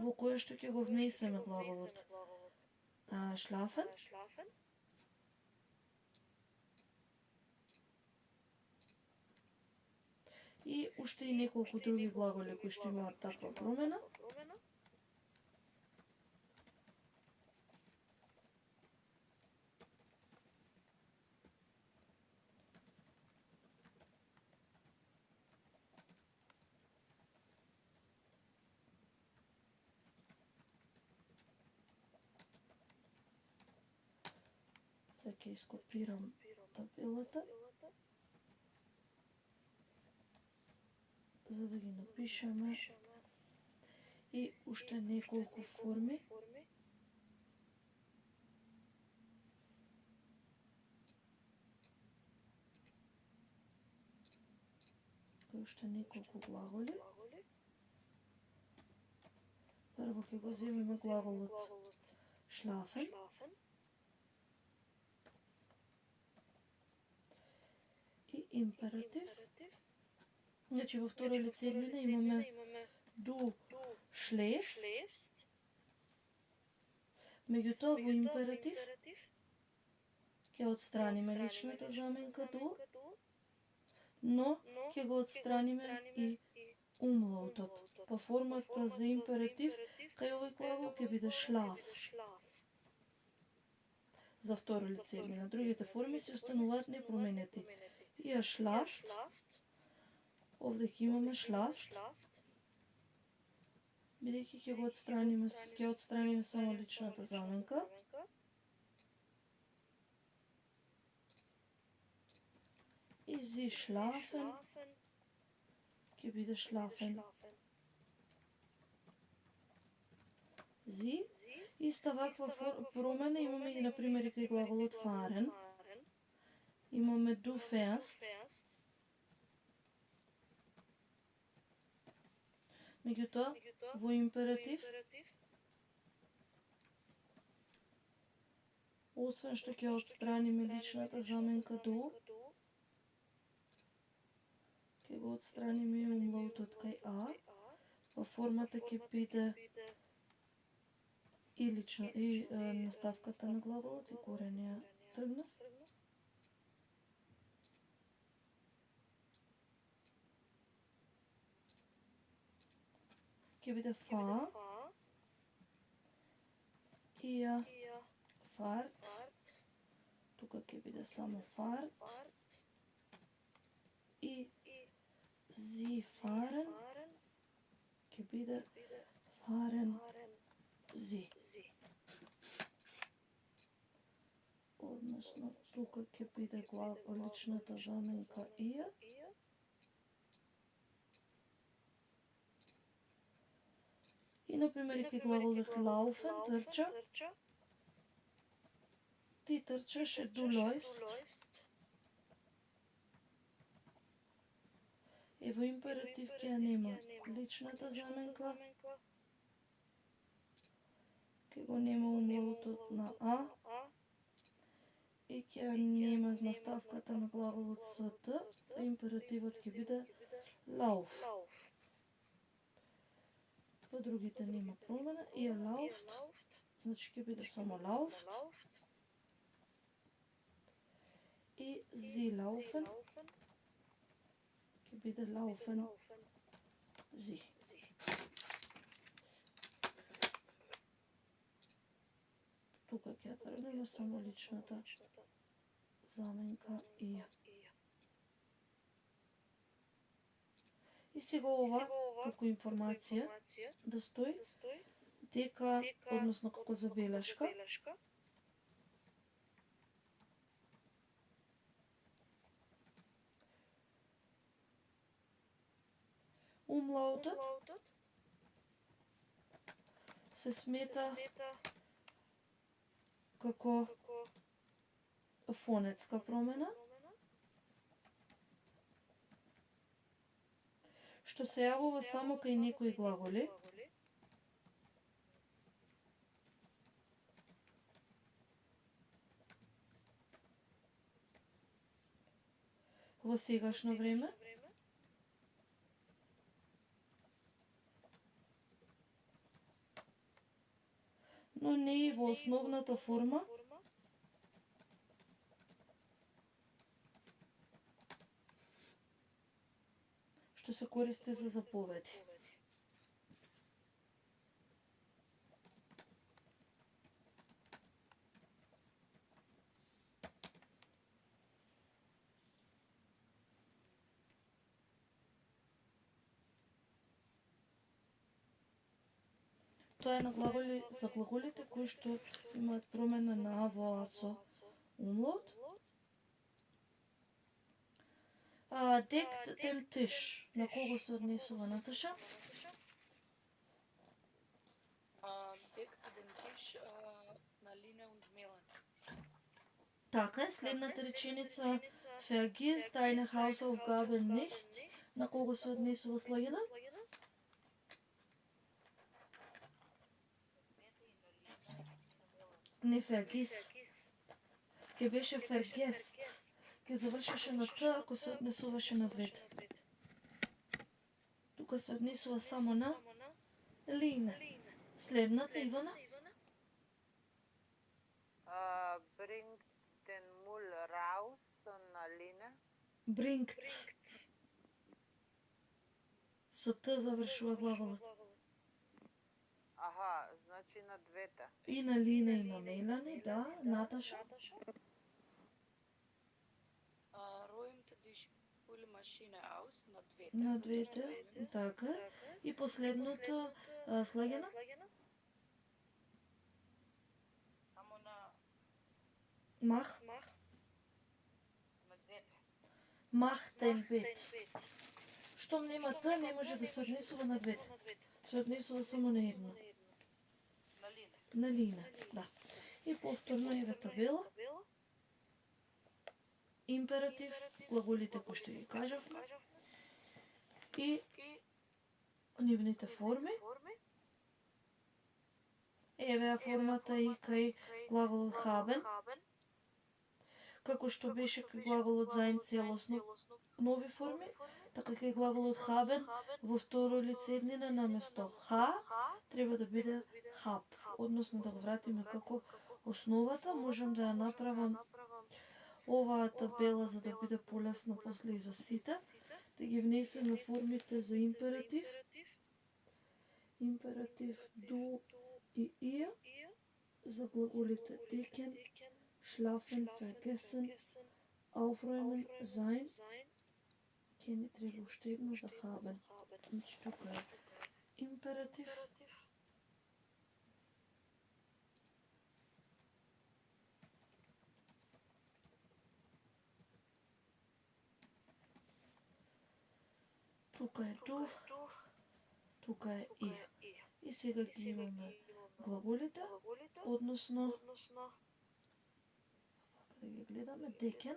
во која што ќе го внесеме глаголот schlafen. И уште и неколку други глаголи кои што имаат таква промена. ќе ископирам табелата за да ги напишеме и уште неколку форми. Уште неколку глаголи. Прво ќе го земеме глаголот schlafen. И императив. Значи во втора лице еднина имаме du schläfst. Меѓутоа во императив ќе отстраниме личната заменка du, но ќе го отстраниме и умлаутот. По формата за императив, кај овој глагол ќе биде schlaf. За второ лице еднина. Другите форми се остануваат непроменети. Ihr schlaft. Овде ќе имаме schlaft. Бидејќи ќе отстраниме само личната заменка. И sie schlafen ќе биде schlafen. Sie. Иста ваква промена имаме и, например, и кај глаголот fahren. Имаме du fährst. Меѓутоа, во императив, освен што ќе отстраниме личната заменка du, ќе го отстраниме и умлаутот кај а, во формата ќе биде и наставката на глаголот и корен ја тргнав. Ќе биде fa, ia fart, тука ќе биде само fart, и sie fahren, ќе биде fahren sie. Односно, тука ќе биде личната заменка ia. И, например, и кај глаголот laufen, трча. Ти трчаш, du läufst. И во императив ќе нема личната заменка. Ќе го нема умлаутот на а. И ќе нема наставката на глаголот ст. А императивот ќе биде lauf. По другите нема промена. Ihr lauft. Значи ќе биде само lauft. И sie laufen. Ќе биде laufen sie. Тука ќе тргнеме само личната заменка ia. И сега ова, како информација, да стои дека, односно како забелешка, умлаутот се смета како фонетска промена, што се јавува само кај некои глаголи, во сегашно време, но не и во основната форма, што се користи за заповеди. Тоа е на глаголи, за глаголите кои што имаат промена на а во а со Умлаут. Дект den Tisch. На кого се однесува, Наташа? Deckt den Tisch на Line und Melanie. Така е, следната реченица Vergiss deine Hausaufgaben nicht. На кого се однесува Слагена? Не vergiss. Ке беше vergesst. Ке завршеше на Т, ако се однесуваше на двете. Тука се однесува само на Line. Следната, Ивана? Bringt den Müll raus на Line. Bringt. Со Т завршува глаголот. Аха, значи на двете. И на Лина и на Мелани, да. Наташа? Räumt die Spülmaschine aus на двете. На двете, така. И последното, Слагена? Само на Мах. двете. Мах den Bett. Щом нема Т, не може да се однесува на двете. Се однесува само на едно. На Лина. На Лина, да. И повторно еве табела. Императив, глаголите кои што ги кажавме. И нивните форми. Еве ја формата и кај глаголот haben. Како што беше кај глаголот sein целосно нови форми, така кај глаголот haben во второ лице еднина наместо ха треба да биде hab, односно да го вратиме како основата. Можам да ја направам оваа табела за да биде полесна после и за сите, да ги внесеме формите за императив. Императив du и ihr, за глаголите decken, schlafen, vergessen, aufräumen, sein. Ке ни треба уште едно за haben. Значи тука е императив. Тука е du, тука е и. И сега ги имаме глаголите, односно да ги гледаме decken.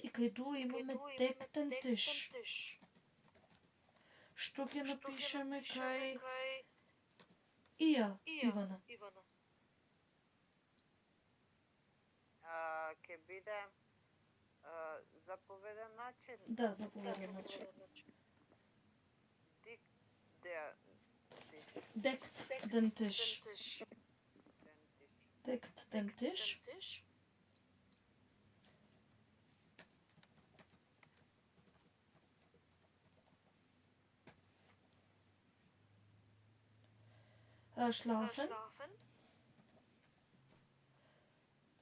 И кај du имаме deckten Tisch. Што ќе напишеме кај ија, Ивана? Ке биде заповеден начин. Да, заповеден начин. Deckt den Tisch. Deckt den Tisch. Schlafen.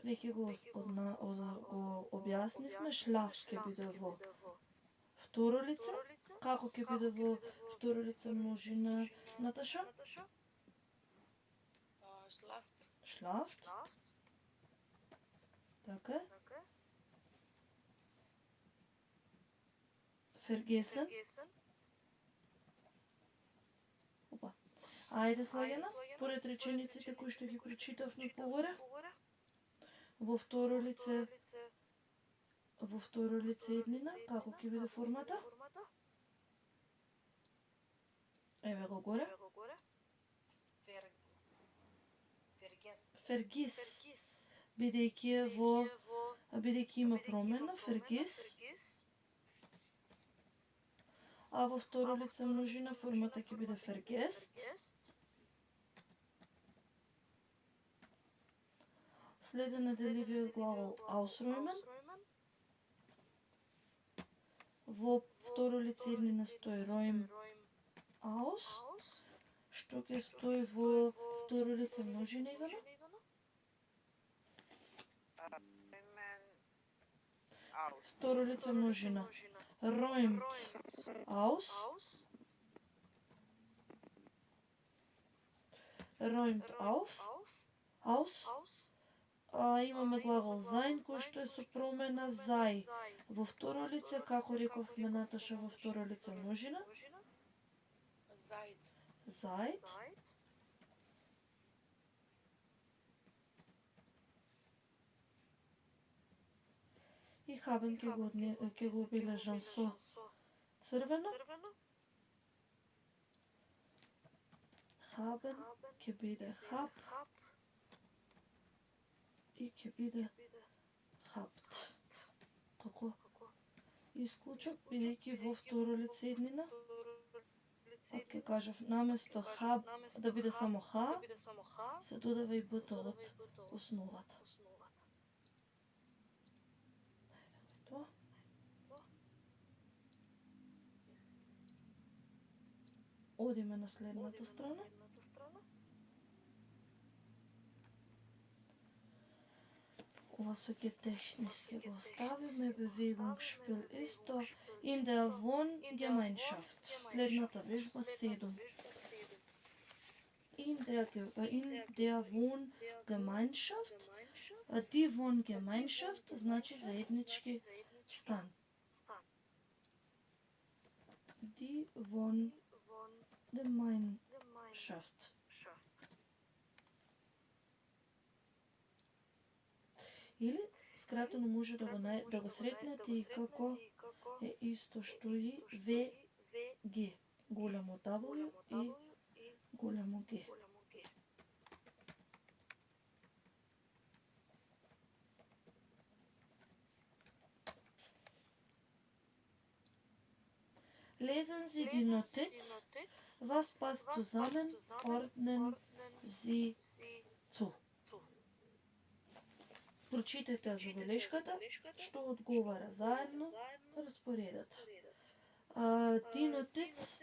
Веќе го објаснивме, шлаф ќе биде во второ лице. Како ќе биде во второ лице множина, Наташа? Schlaft. Така. Vergessen. Опа. Ајде, Слагена, според речениците кои што ги прочитавме погоре. Во второ лице еднина, како ќе биде формата? Еве го горе. Vergiss. Бидејќи има промена, vergiss. А во второ лице множина формата ќе биде vergesst. Следен неделивиот глагол ausräumen. Во второ лице еднина стои räum aus. Што ќе стои во второ лице множина, Ивана? Второ лице множина. Räumt aus. Räumt auf. aus. Имаме глагол sein, кој што е со промена зај. Во второ лице, како рековме Наташа, во второ лице множина? Seid. Seid. И haben ќе го обележам со црвено. Haben ќе биде hab и ќе биде habt. Како исклучок, бидејќи во второ лице еднина. Ќе кажав наместо hab да биде само ха, се додава и бто од основата. Тоа. Одиме на следната страна. Ова со Gedächtnis ќе го оставиме. Bewegungsspiel ist doch in der Wohngemeinschaft. Следната вежба 7. In der Wohngemeinschaft. Die Wohngemeinschaft значи заеднички стан. Die Wohngemeinschaft. Или скратено може да го сретнете и како е исто што и VG. Големо W и големо G. Lesen Sie die Notiz. Was passt zusammen? Ordnen Sie zu. Прочитайте забелешката, што одговара заедно, распоредата. Die Notiz.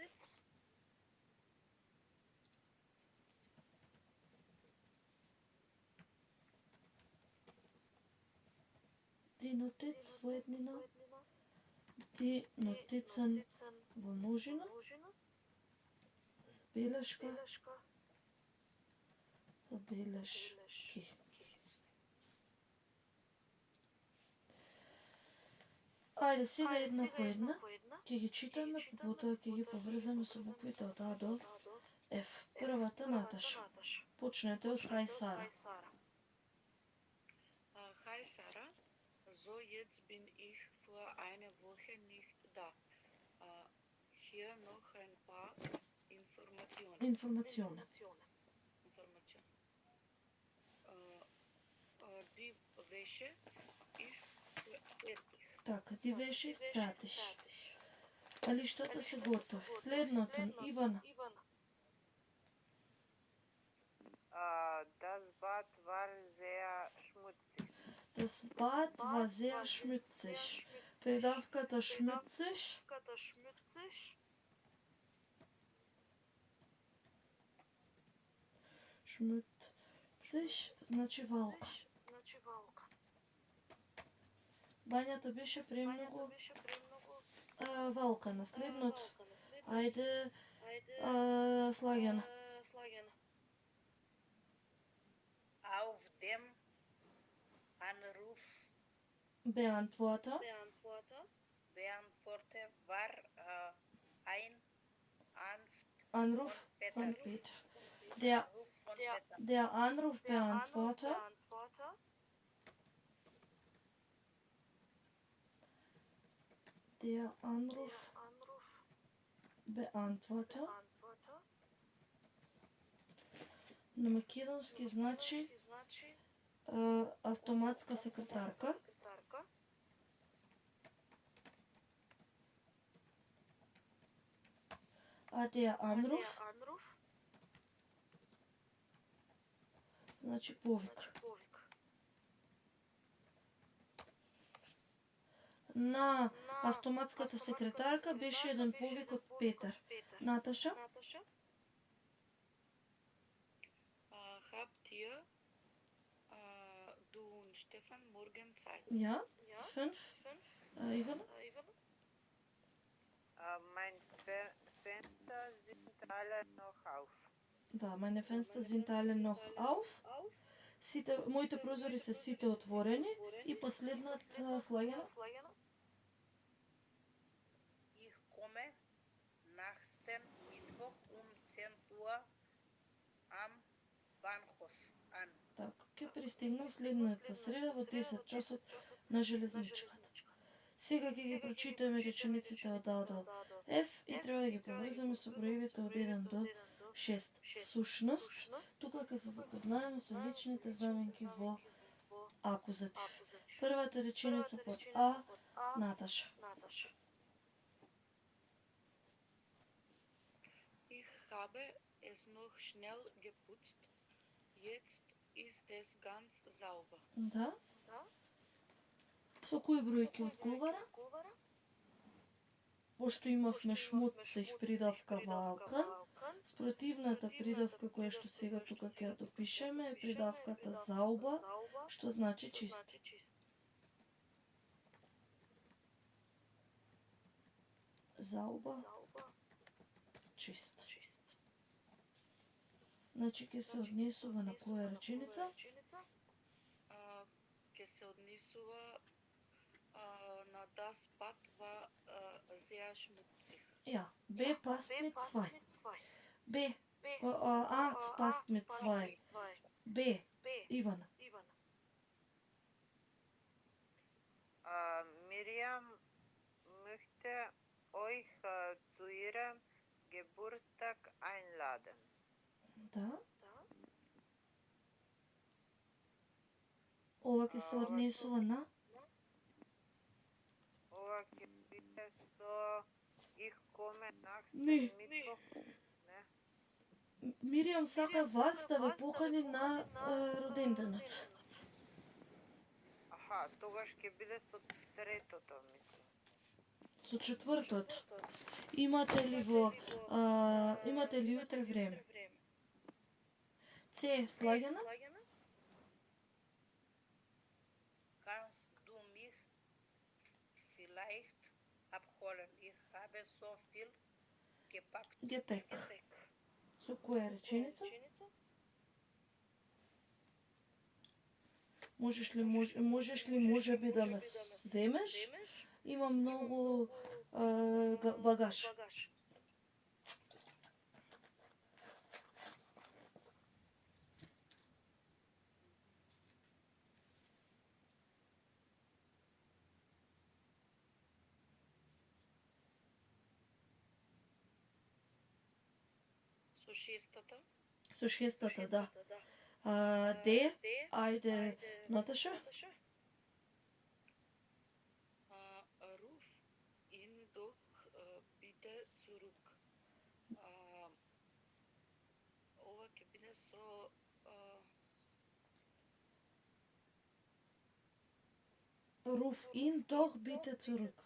Die Notiz во еднина. Die Notizen во множина. Забелешка. Забелешки. Ајде сега една по една, ќе ги читаме, потоа ќе ги поврзаме со буквите од А до Ф. Првата Наташа. Почнете од Хај Сара. Hi Sarah, so jetzt bin ich für eine Woche nicht da. Hier noch ein paar Informationen. Die Wäsche ist fertig. Така, die Wäsche ist fertig. Алиштата се готови. Следното, Ивана. Das Bad war sehr schmutzig. Das Bad war sehr schmutzig. Придавката schmutzig. Schmutzig значи валка. Бањата беше премногу валка. На следното. Ајде, Слагена. Auf dem Anruf Beantworter war ein Anruf von Peter. Der Anrufbeantworter на македонски значи автоматска секретарка. А der Anruf значи повик. На автоматската секретарка беше еден повик од Петар. Наташа? Habt ihr du und Stefan morgen Zeit? Ja, 5. Ивана? Mein Fenster sind alle noch auf. Да, meine Fenster sind alle noch auf. моите прозори се сите отворени и последната слагена. Ich komme nächsten Mittwoch um 10 Uhr am Bahnhof an. Така, ќе пристигнам следната среда во 10 часот на железничката. Сега ќе ги прочитаме речениците од А до Ф и треба да ги поврзаме со броевите од 1 до 6. Всушност, тука ќе се запознаеме со личните заменки во акузатив. Првата реченица под А, Наташа. Ich habe es noch schnell geputzt. Jetzt ist es ganz sauber. Да? Со кој број ќе одговара? Пошто имавме шмуцих придавка валкан, спротивната придавка која што сега тука ќе ја допишеме е придавката зауба, што значи чист. Зауба, чист. Значи ќе се однесува на која реченица? Ќе се однесува на das Bad war sehr schmutzig. Ja, B passt mit 2. B, A passt mit 2. B, Ивана. Miriam möchte euch zu ihrem Geburtstag einladen. Да. Ова ќе се однесува на Ова ќе биде со ich komme nächsten Не. Mittwoch. Мириам сака вас да ве покани на роденденот. Аха, тогаш ќе биде со третото, мислам. Со четвртото. Имате ли утре време? С слагена? Kannst du mich vielleicht abholen? Ich habe so viel gepackt. Гепек. Со која реченица? Можеш ли може би да ме земеш? Има многу багаж. Со шестата, да. Д, ајде, Наташа. Ruf ihn doch bitte zurück. Ова ќе биде со Ruf ihn doch bitte zurück.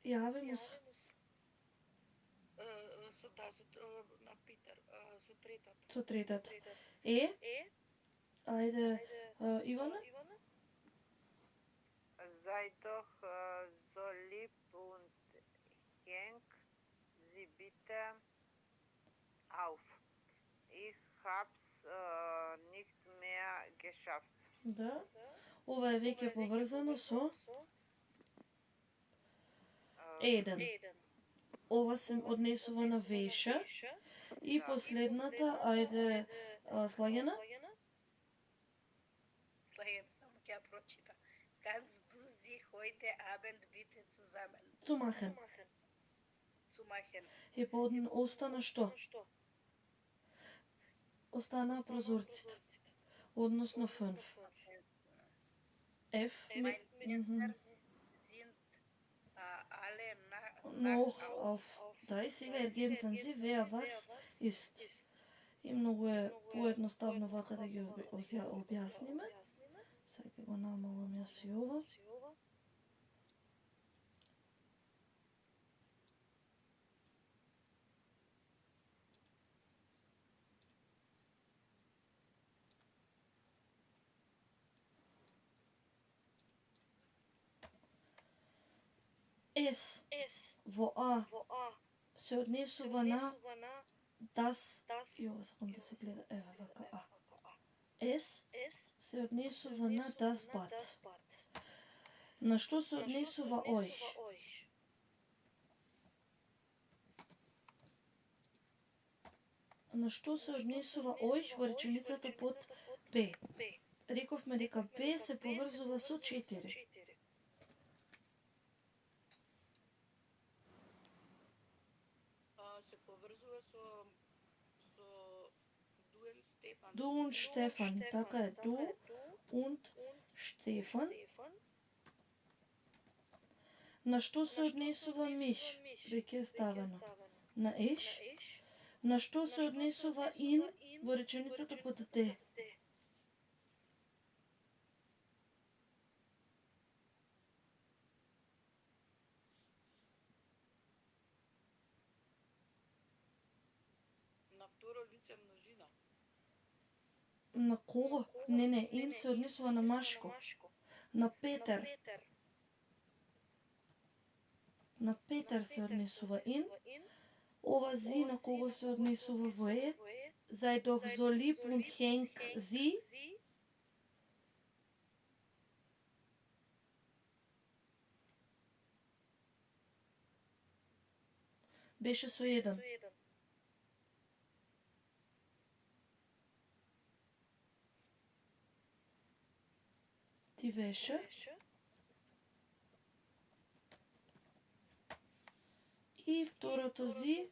Јави му се. на Питер, со третата. Со третата. Ајде, Ивана. Sei doch so lieb und häng sie bitte auf. Ich hab's nicht mehr geschafft. Да. Ова е веќе поврзано со еден. Ова се однесува на веша. И последната, ајде, слагена. Слагена, само ќе ја прочита. Kannst du sie heute Abend bitte zusammen? Цумахен. Zumachen. И остана што? Останаа прозорците. Односно 5. F mit Sind alle noch auf. Да, и сега ergänzen sie, wer was ist. И многу е поедноставно вака да ги објасниме. Сега го намалам јас и ова. С во А се однесува на das, јо, сакам да се гледа, ева вака, es се однесува на das Bad. На што се однесува euch? На што се однесува euch во реченицата под Б? Рековме дека Б се поврзува со 4. Се поврзува со Du und Stefan, така е, du und Stefan. На што се однесува mich? Веќе е ставено. На ich. На што се однесува in во реченицата под Д? на второ лице множина. На кого? Не, in се однесува на машко. На Петер. На Петер се однесува in. Ова зи на кого се однесува во е? Sei doch so lieb und Henk sie. Беше со 1. Ти беше. И второто зи.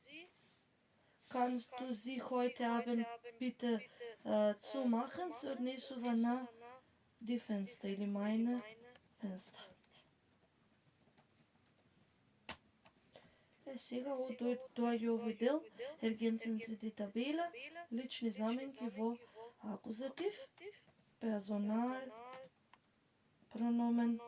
Kannst du sie heute Abend bitte zumachen? Се однесува на die Fenster или meine Fenster. Сега доаѓа овој дел, Ergänzen Sie die Tabelle, лични заменки во акузатив, персонал, прономен,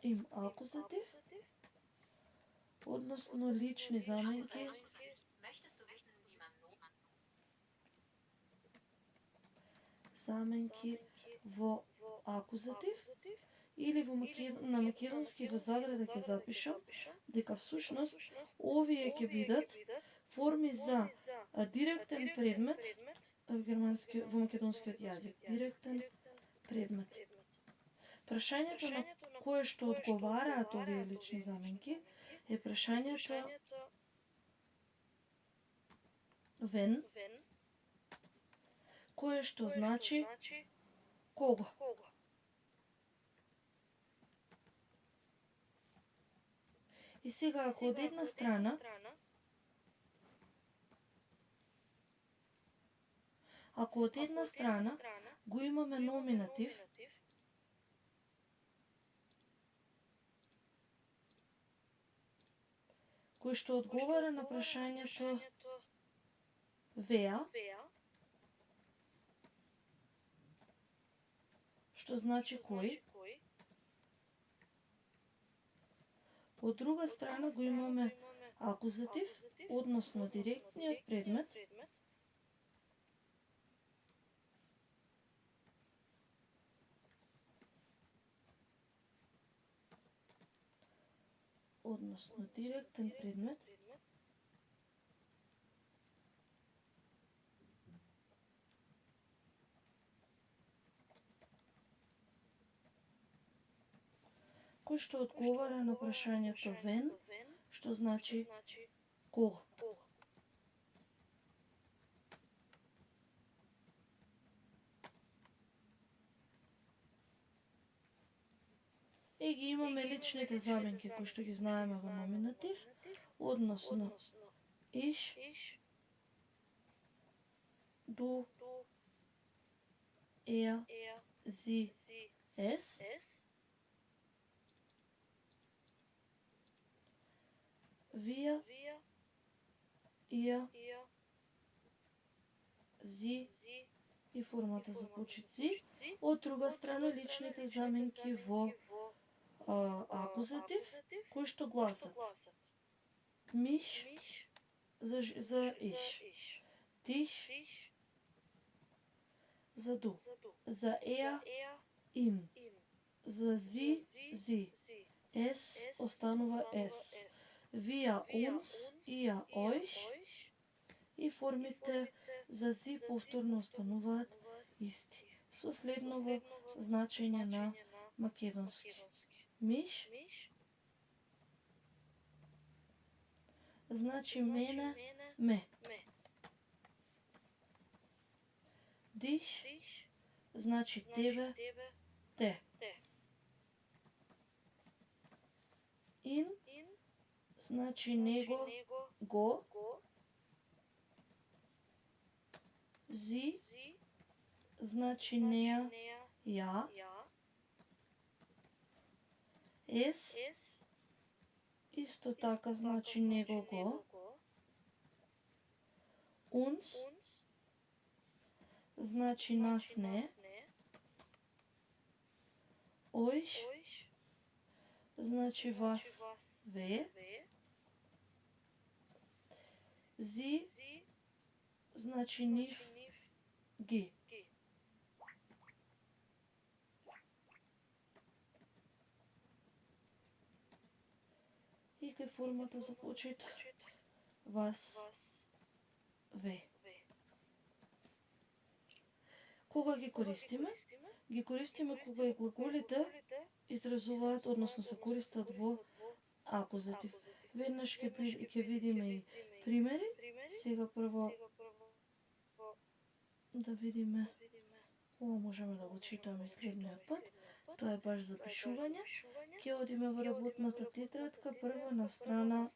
им акузатив, односно лични заменки, заменки во акузатив, или на македонски во заграда ќе запишам дека всушност овие ќе бидат форми за директен предмет во македонскиот јазик, директен предмет. Прашањето на кое што одговараат овие лични заменки е прашањето when, кое што значи кого. И сега ако од една страна го имаме номинатив, кој што одговара на прашањето wer, што значи кој. Од друга страна го имаме акузатив, односно директниот предмет, односно директен предмет, кој што одговара на прашањето when, што значи кого. И ги имаме личните заменки кои што ги знаеме во номинатив, односно ich, du, er, sie, es. Wir, ihr, sie и формата за почетци. Од друга страна личните заменки во акузатив, кои што гласат mich за ich, dich за ду. За еа, им. За зи, зи. Ес останува ес. Вија, унс, иа, ојш. И формите за зи повторно остануваат исти. Со следново значење на македонски. Миш значи мене, ме. Диш значи тебе, те. Ин значи него, го. Зи значи неа, ја. Ес исто така значи него, го. Унс значи нас, не. Ојш значи вас, ве. Зи значи нив, ги. И кај формата за почет вас, ве. Кога ги користиме? Ги користиме кога и глаголите изразуваат, односно се користат во акузатив. Веднаш ќе видиме и примери. Сега прво да видиме, ова можеме да го читаме следниот пат. Тоа е баш запишување. Ќе одиме во работната тетрадка, прво на страна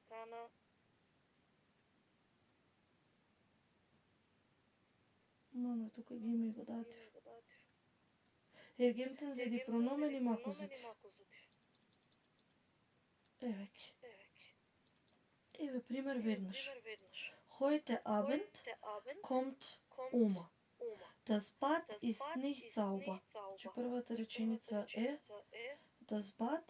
Маме, тука ги има и во датив. Ергенцен за ди прономени акузатив. Еве ки. Еве пример веднаш. Heute Abend kommt Oma. Das Bad ist nicht sauber. Че првата реченица е Das Bad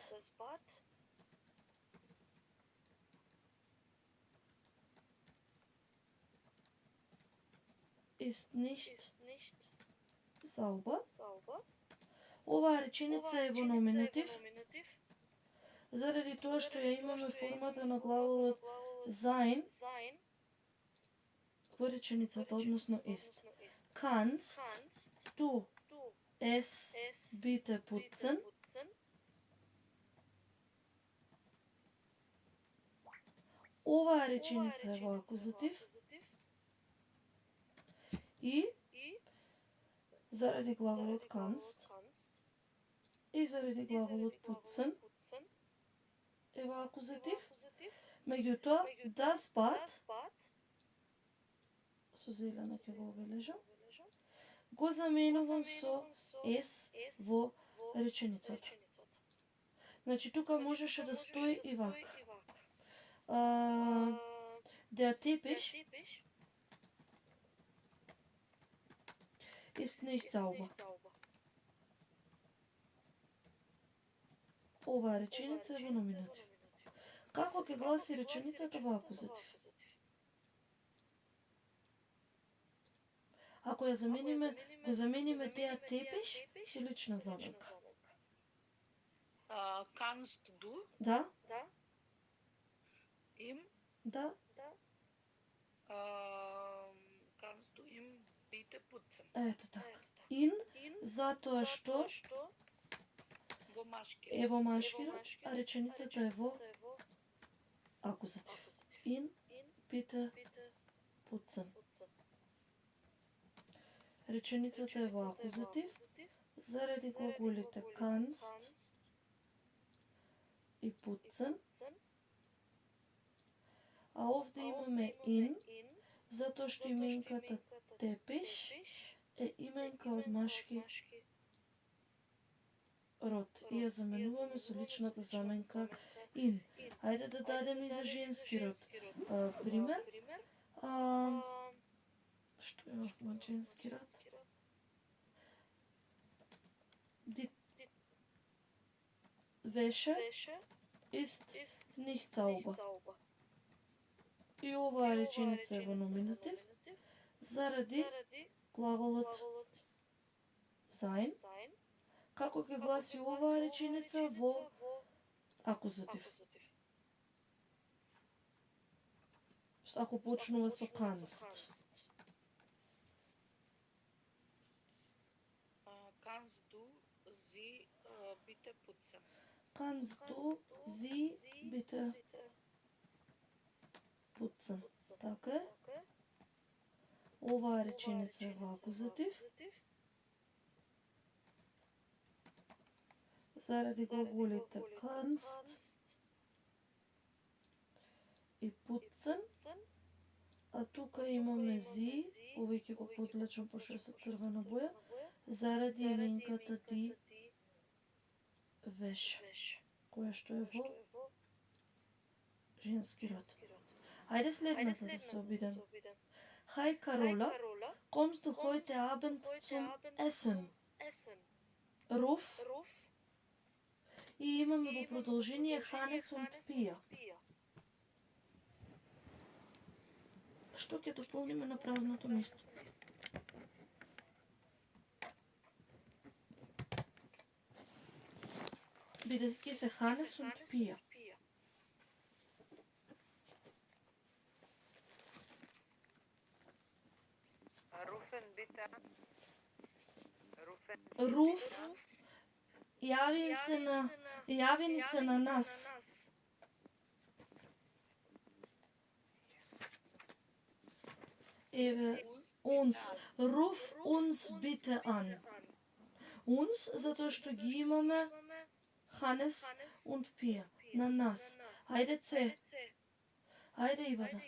ist nicht sauber. Оваа реченица е во номинатив, заради тоа што ја имаме формата на глаголот sein во реченицата, односно ist. Kannst du es bitte putzen? Оваа реченица е во акузатив и заради глаголот kannst и заради глаголот putzen е во акузатив. Меѓутоа, das Bad со зелена ќе го обележам, го заменувам со es во реченицата. Значи, тука можеше да стои и вака. Der Teppich ist nicht sauber. Оваа реченица е во номинатив. Како ќе гласи реченицата во акузатив? Ако ја замениме, го замениме der Teppich со лична заменка. Kannst du Да? ihm Да? kannst du ihm bitte putzen? Ето така. Ин, затоа што Во машки. е во машкирот, а реченицата е во акузатив. Ин, бите, putzen. Реченицата е во акузатив, заради глаголите kannst и putzen. А овде имаме in, затоа што именката Teppich е именка од машки род и ја заменуваме со личната заменка in. Ајде да дадеме и за женски род пример. Што имавме од женски род? Wäsche ist nicht sauber. И оваа реченица е во номинатив заради глаголот sein. Како ќе гласи оваа реченица во акузатив? Ако почнува со kannst. Kannst du sie bitte putzen? Kannst du sie bitte putzen? Така е. Оваа реченица е во акузатив. Заради глаголите kannst и putzen, а тука имаме sie, овој ќе го подлечам пошто е со црвена боја, заради именката die Wäsche, која што е во женски род. Ајде следната да се обидам. Hi Carola, kommst du heute Abend zum Essen? Ruf. И имаме во продолжение Hannes und Pia. Што ќе дополниме на празното место? Бидејќи се Hannes und Pia. Rufen bitte an. Ruf, јави ни се на нас. Еве, uns. Ruf uns bitte an. Uns, затоа што ги имаме Hannes und Pia. На нас. Ајде це. Ајде Ивада.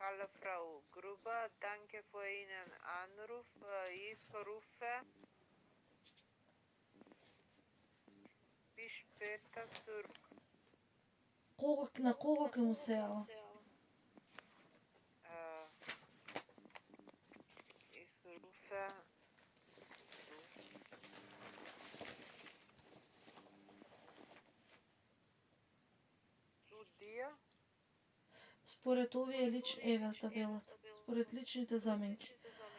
Hallo Frau Gruber, danke für Ihren Anruf. Ich rufe bis später zurück. На кого ќе му се јава? Ich rufe zu dir. Според овие еве табелата, според личните заменки.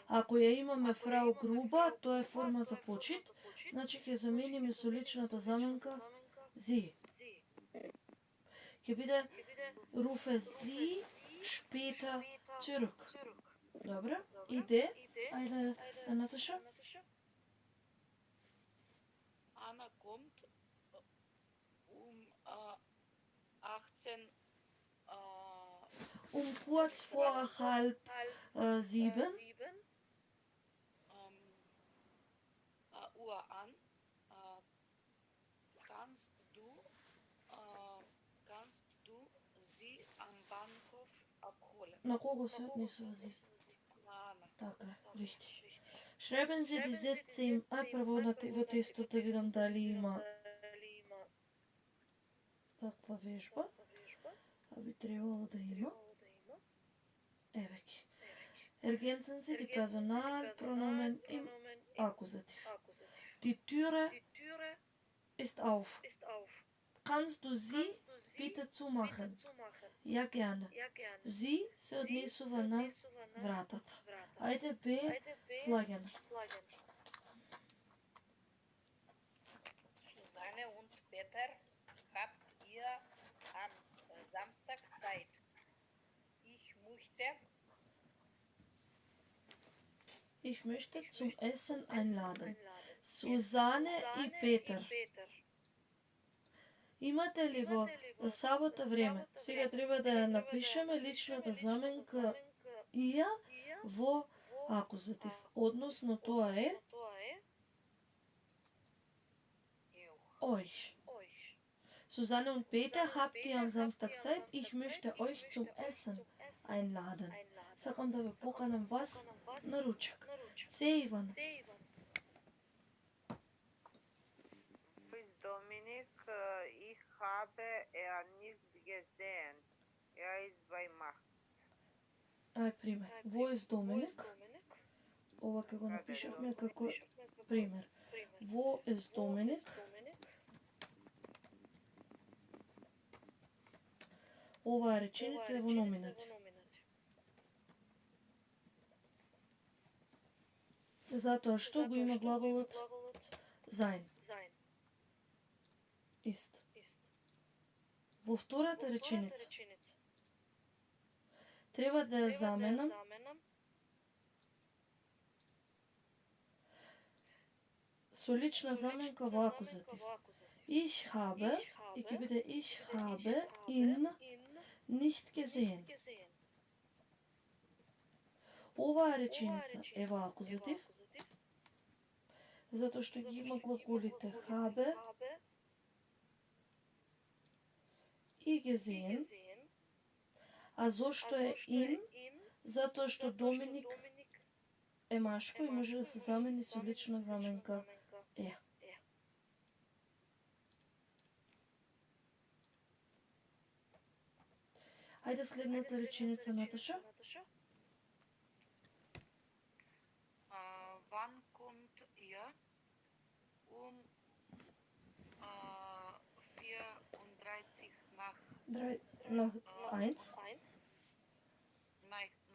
Ако ја имаме фрау Груба, тоа е форма за почит, значи ќе замениме со личната заменка зи. Ќе биде руфе зи später zurück. Добре, иде, ајде Наташа. Anna kommt um 18 Kurz vor 6:30 Uhr an. Kannst du sie am Bahnhof abholen? На кого се однесува зи? На Ана. Така е, richtig. Schreiben Sie die Sätze im... прво во тестот да видам дали има таква вежба. А би требало да има. Еве ги. Ergänzen Sie die Personalpronomen im Akkusativ. Die Türe ist auf. Kannst du sie bitte zumachen? Ja, gerne. Sie се однесува на вратата. Ајде Б слагено. Susanne und Peter, habt ihr am Samstag Zeit? Ich möchte zum Essen einladen. Сузане и Петар. Имате ли во сабота време? Сега треба да ја напишеме личната заменка ија во акузатив. Односно тоа е euch. Susanne und Peter, habt ihr am Samstag Zeit? Ich möchte euch zum Essen einladen. Сакам да ве поканам вас на ручек. Це Иван. Dominik, ich habe nicht gesehen. Ist bei Macht. Ај пример. Во е Доминик. Ова ќе го напишевме како пример. Во е Доминик. Оваа реченица е во номинатив. Затоа што го има глаголот sein. Ист. Во втората реченица треба да ја заменам со лична заменка во акузатив. Ich habe, и ќе биде ich habe ihn nicht gesehen. Оваа реченица е во акузатив, затоа што ги има глаголите habe и gesehen. А зошто е in? Затоа што доменик е машко и може да се замени со лична заменка е. Ајде следната реченица, Наташа. Wann kommt ihr? 34 nach 1.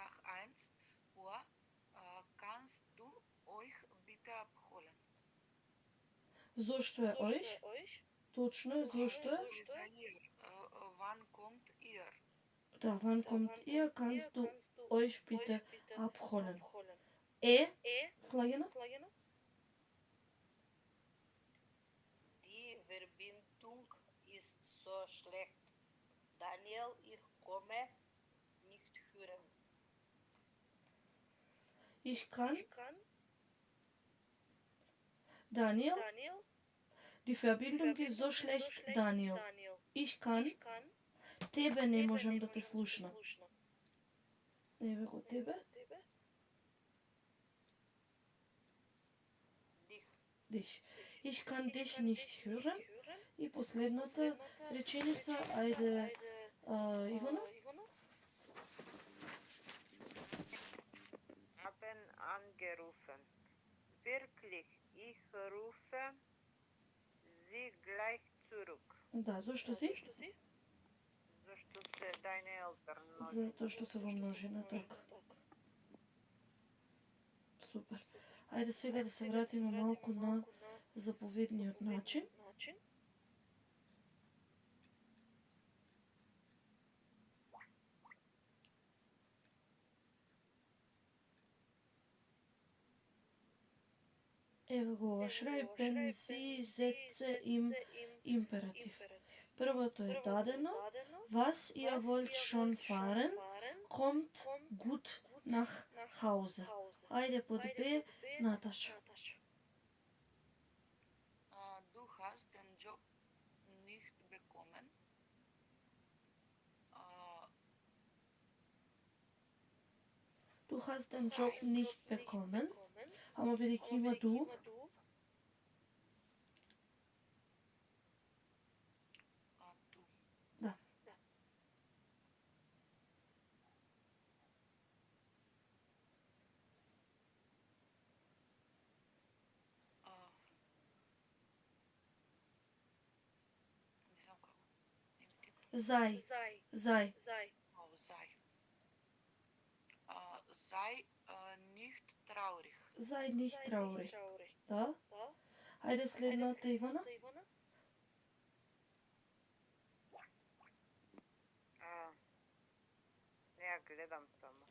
Nach 1 Uhr. Kannst du euch bitte abholen? Зошто е euch? Точно е, зошто е? Wann kommt ihr? Да, wann kommt ihr? Kannst du euch bitte abholen? Е, слагено? Die Verbindung ist so schlecht. Daniel, ich komme nicht hören. Ich kann. Daniel? Die Verbindung ist so schlecht, Daniel. Ich kann. Тебе не можам да те слушнам. Еве го тебе. Dich. Ich kann dich nicht hören. И последната реченица, ајде, Ивана. Haben angerufen. Wirklich, ich rufe sie gleich zurück. Да, зошто си? Зашто се дајне елтер множина. Затоа што се во множина, така. Супер. Ајде сега да се вратиме малку на заповедниот начин. Еве го ова schreiben Sie Sätze im Imperativ. Првото е дадено. Was ihr wollt schon fahren, kommt gut nach Hause. Ајде под Б, Наташа. Du hast den Job nicht bekommen. Du hast den Job nicht bekommen. Ама бидејќи има du, да. Sei. Sei nicht traurig. Sei nicht traurig. Да? Ајде следната, Ивана. Не ја гледам само.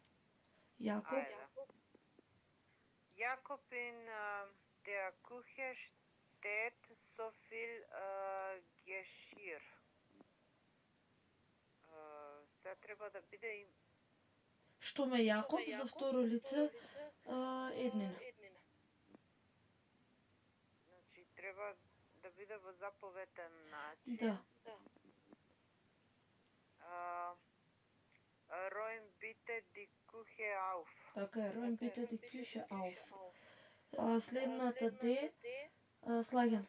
Јакоб. Jakob in der Küche steht so viel Geschirr. Сега треба да биде и Што ме Јакоб за второ лице еднина. Значи треба да биде во заповеден начин. Да. Räum bitte die Küche auf. Така е, räum bitte die Küche auf. Следната Д, слаген.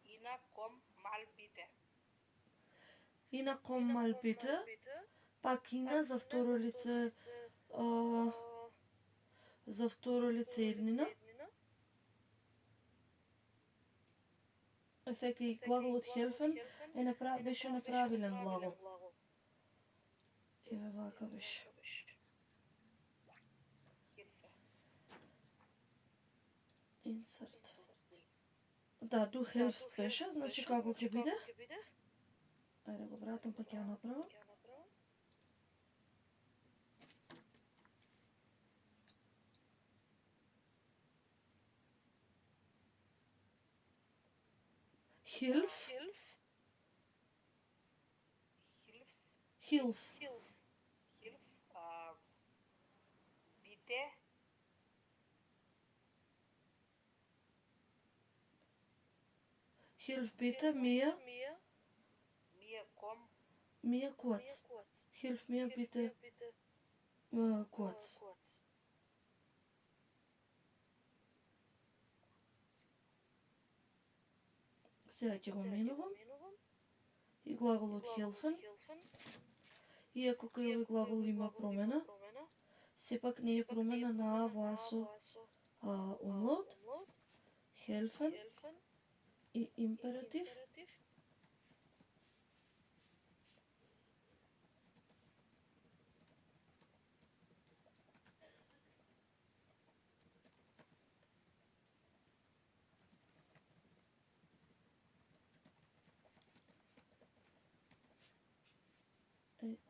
Ina, komm mal bitte. Ина, komm mal bitte. Пак Ина за второ лице еднина. Секој глаголот helfen беше неправилен глагол. Еве вака беше. Insert. Да, du helfst беше, значи како ќе биде? Ајде го вратам па ќе ја направам. Hilf. Hilf. Bitte. Hilf bitte mir. Mir komm. Mir kurz. Hilf mir bitte kurz. Сега ќе го менувам. И глаголот helfen. Иако кај овој глагол има промена, сепак не е промена на а во а со умлаут. Helfen и императив.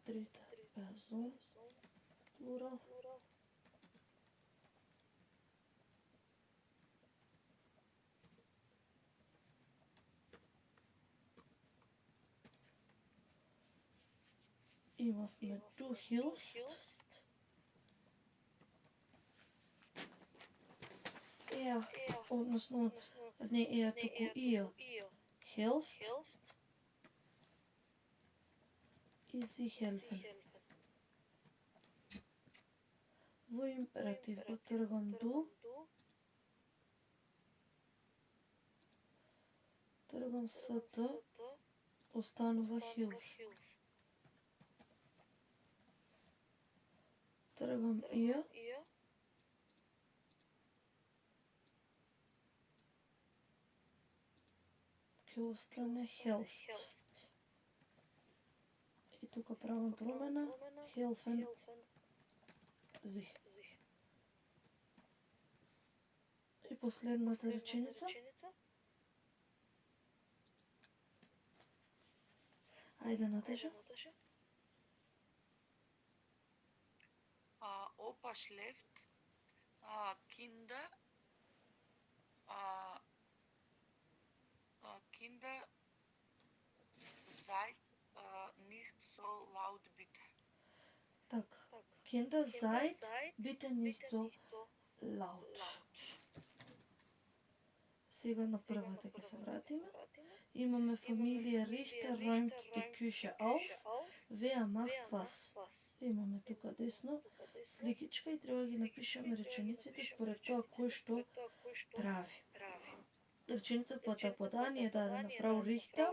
Трета персон, плурал. Имавме du hilfst. Односно, не туку ihr helft. И sie helfen. Во императив го тргам du. Тргам ст, останува hilf. Тргам ihr. Ке остане helft. И тука правам промена, helfen, sie. И последната реченица. Ајде, Наташа. Opa schläft, Kinder, Kinder, seid nicht so laut bitte. Так, Kinder, seid bitte nicht so laut. Сега на првата ќе се вратиме. Имаме фамилија Richter räumt die Küche auf. Wer macht was? Имаме тука десно сликичка и треба да ги напишеме речениците според тоа кој што прави. Реченица под А ни е дадена. Фрау Рихтер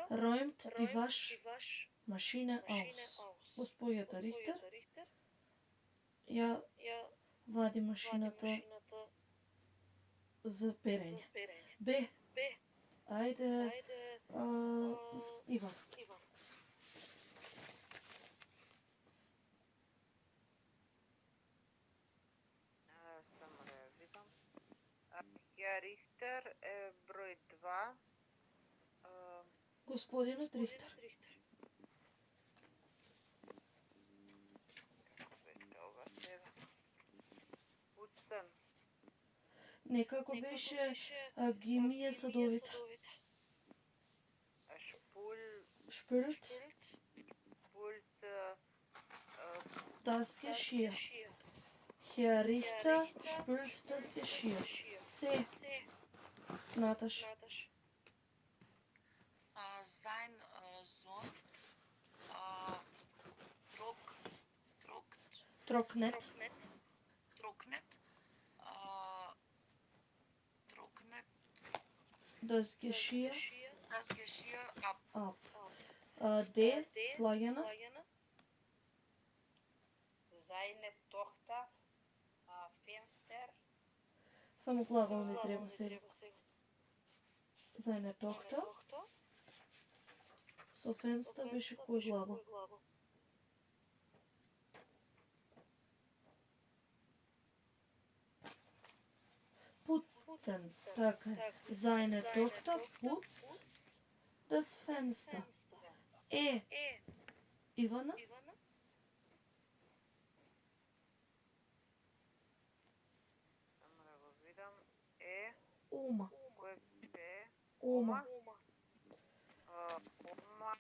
räumt die Waschmaschine aus. Господјата Рихтер ја вади машината за перење. Б. Ајде, Иван. Само да ја видам. Ја Рихтер е број 2. Господинот Рихтер. Уцен. Некако беше ги мие садовите. Spült das Geschirr. Herr Richter spült das Geschirr. C. Natasch. Sein Sohn Trocknet. Das Geschirr ab. D. Sлагена. Seine Tochter, Fenster. Само глагол не треба сега. Seine Tochter. So Fenster беше кој глагол? Putzen. Така е. Seine Tochter putzt das Fenster. Ивана? Само да го видам. Ома. Кој е? Ома. Ома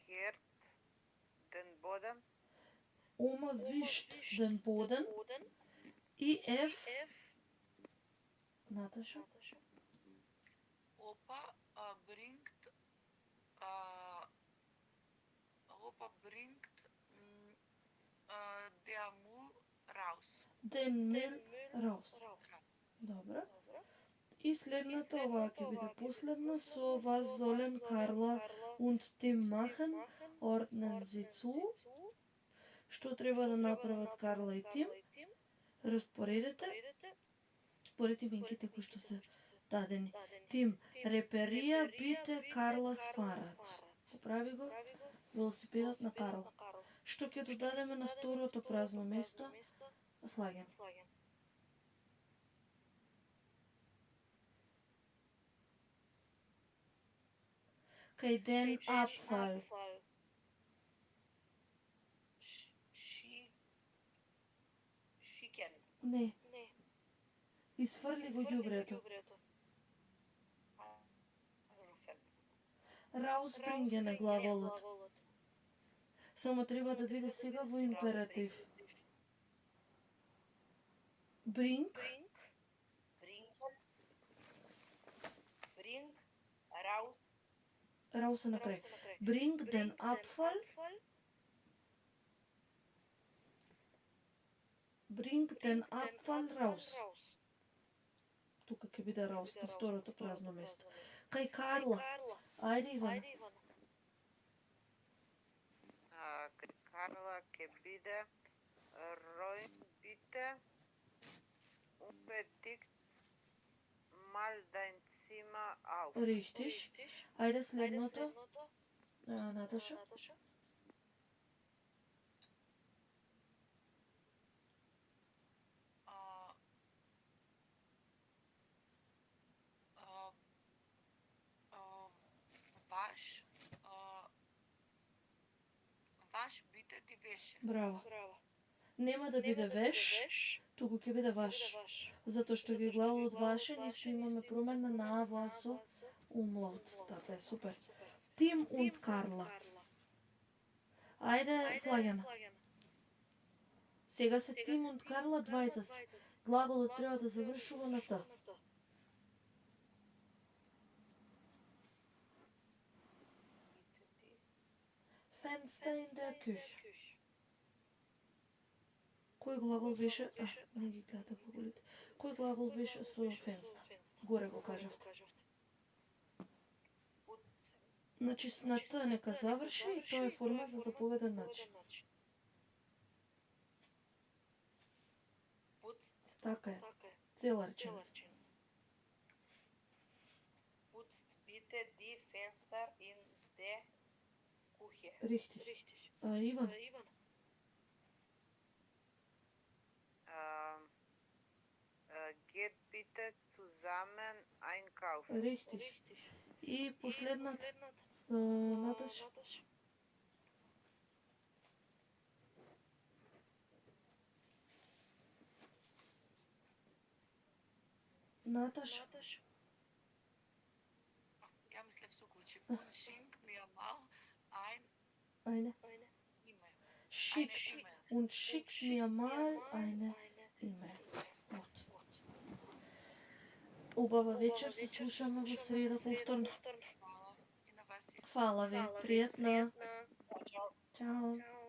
keert den Boden. Oma wischt den Boden. И F. Наташа? Opa bringt der Müll raus. Den Müll raus. Добро. И следната, оваа ќе биде последна, со was sollen Karla und Tim machen, ordnen sie zu. Што треба да направат Карла и Тим? Распоредете според именките кои што се дадени. Тим, реперија бите Карлас Фарад. Поправи го велосипедот на Карла. Што ќе додадеме на второто празно место? Слаген. Кај ден Abfall. Не. Изфрли го ѓубрето. Раусбринген е глаголот. Само треба да биде сега во императив. Бринг. Раус е на крај. Bring den Abfall. Bring den Abfall raus. Тука ќе биде раус на второто празно место. Кај Карла. Ајде, Ивана. Кај Карла ќе биде Roin bitte unbedingt mal dein Zimmer auf. Richtig. Ајде следното. Наташа. Ваш биде ди веше. Браво. Нема да биде веш, туку ќе биде ваш. Затоа што ги глаголот вашен исто имаме промена на ава со умлаут. Така е супер. Тим und Карла. Ајде, Слагена. Сега се Тим und Карла двајца се. Глаголот треба да завршува на т. Fenster in der Küche. Кој глагол беше? Не ги гледате глаголите. Кој глагол беше со фенстер? Горе го кажавте. Значи на т нека заврши и тоа е форма за заповеден начин. Така е. Цела реченица. Putzt bitte die Fenster in der Küche. Richtig. Иван. Geht bitte zusammen einkaufen. Richtig. И последната Наташа. Наташа. Ja мислев со куче. Schenk mir mal ein Eine. E-Mail. Schickt und schickt mir mal eine E-Mail. Вот. Убава вечер, се слушаме во среда повторно. Hvala i na vas. Фала ви, пријатно. Чао.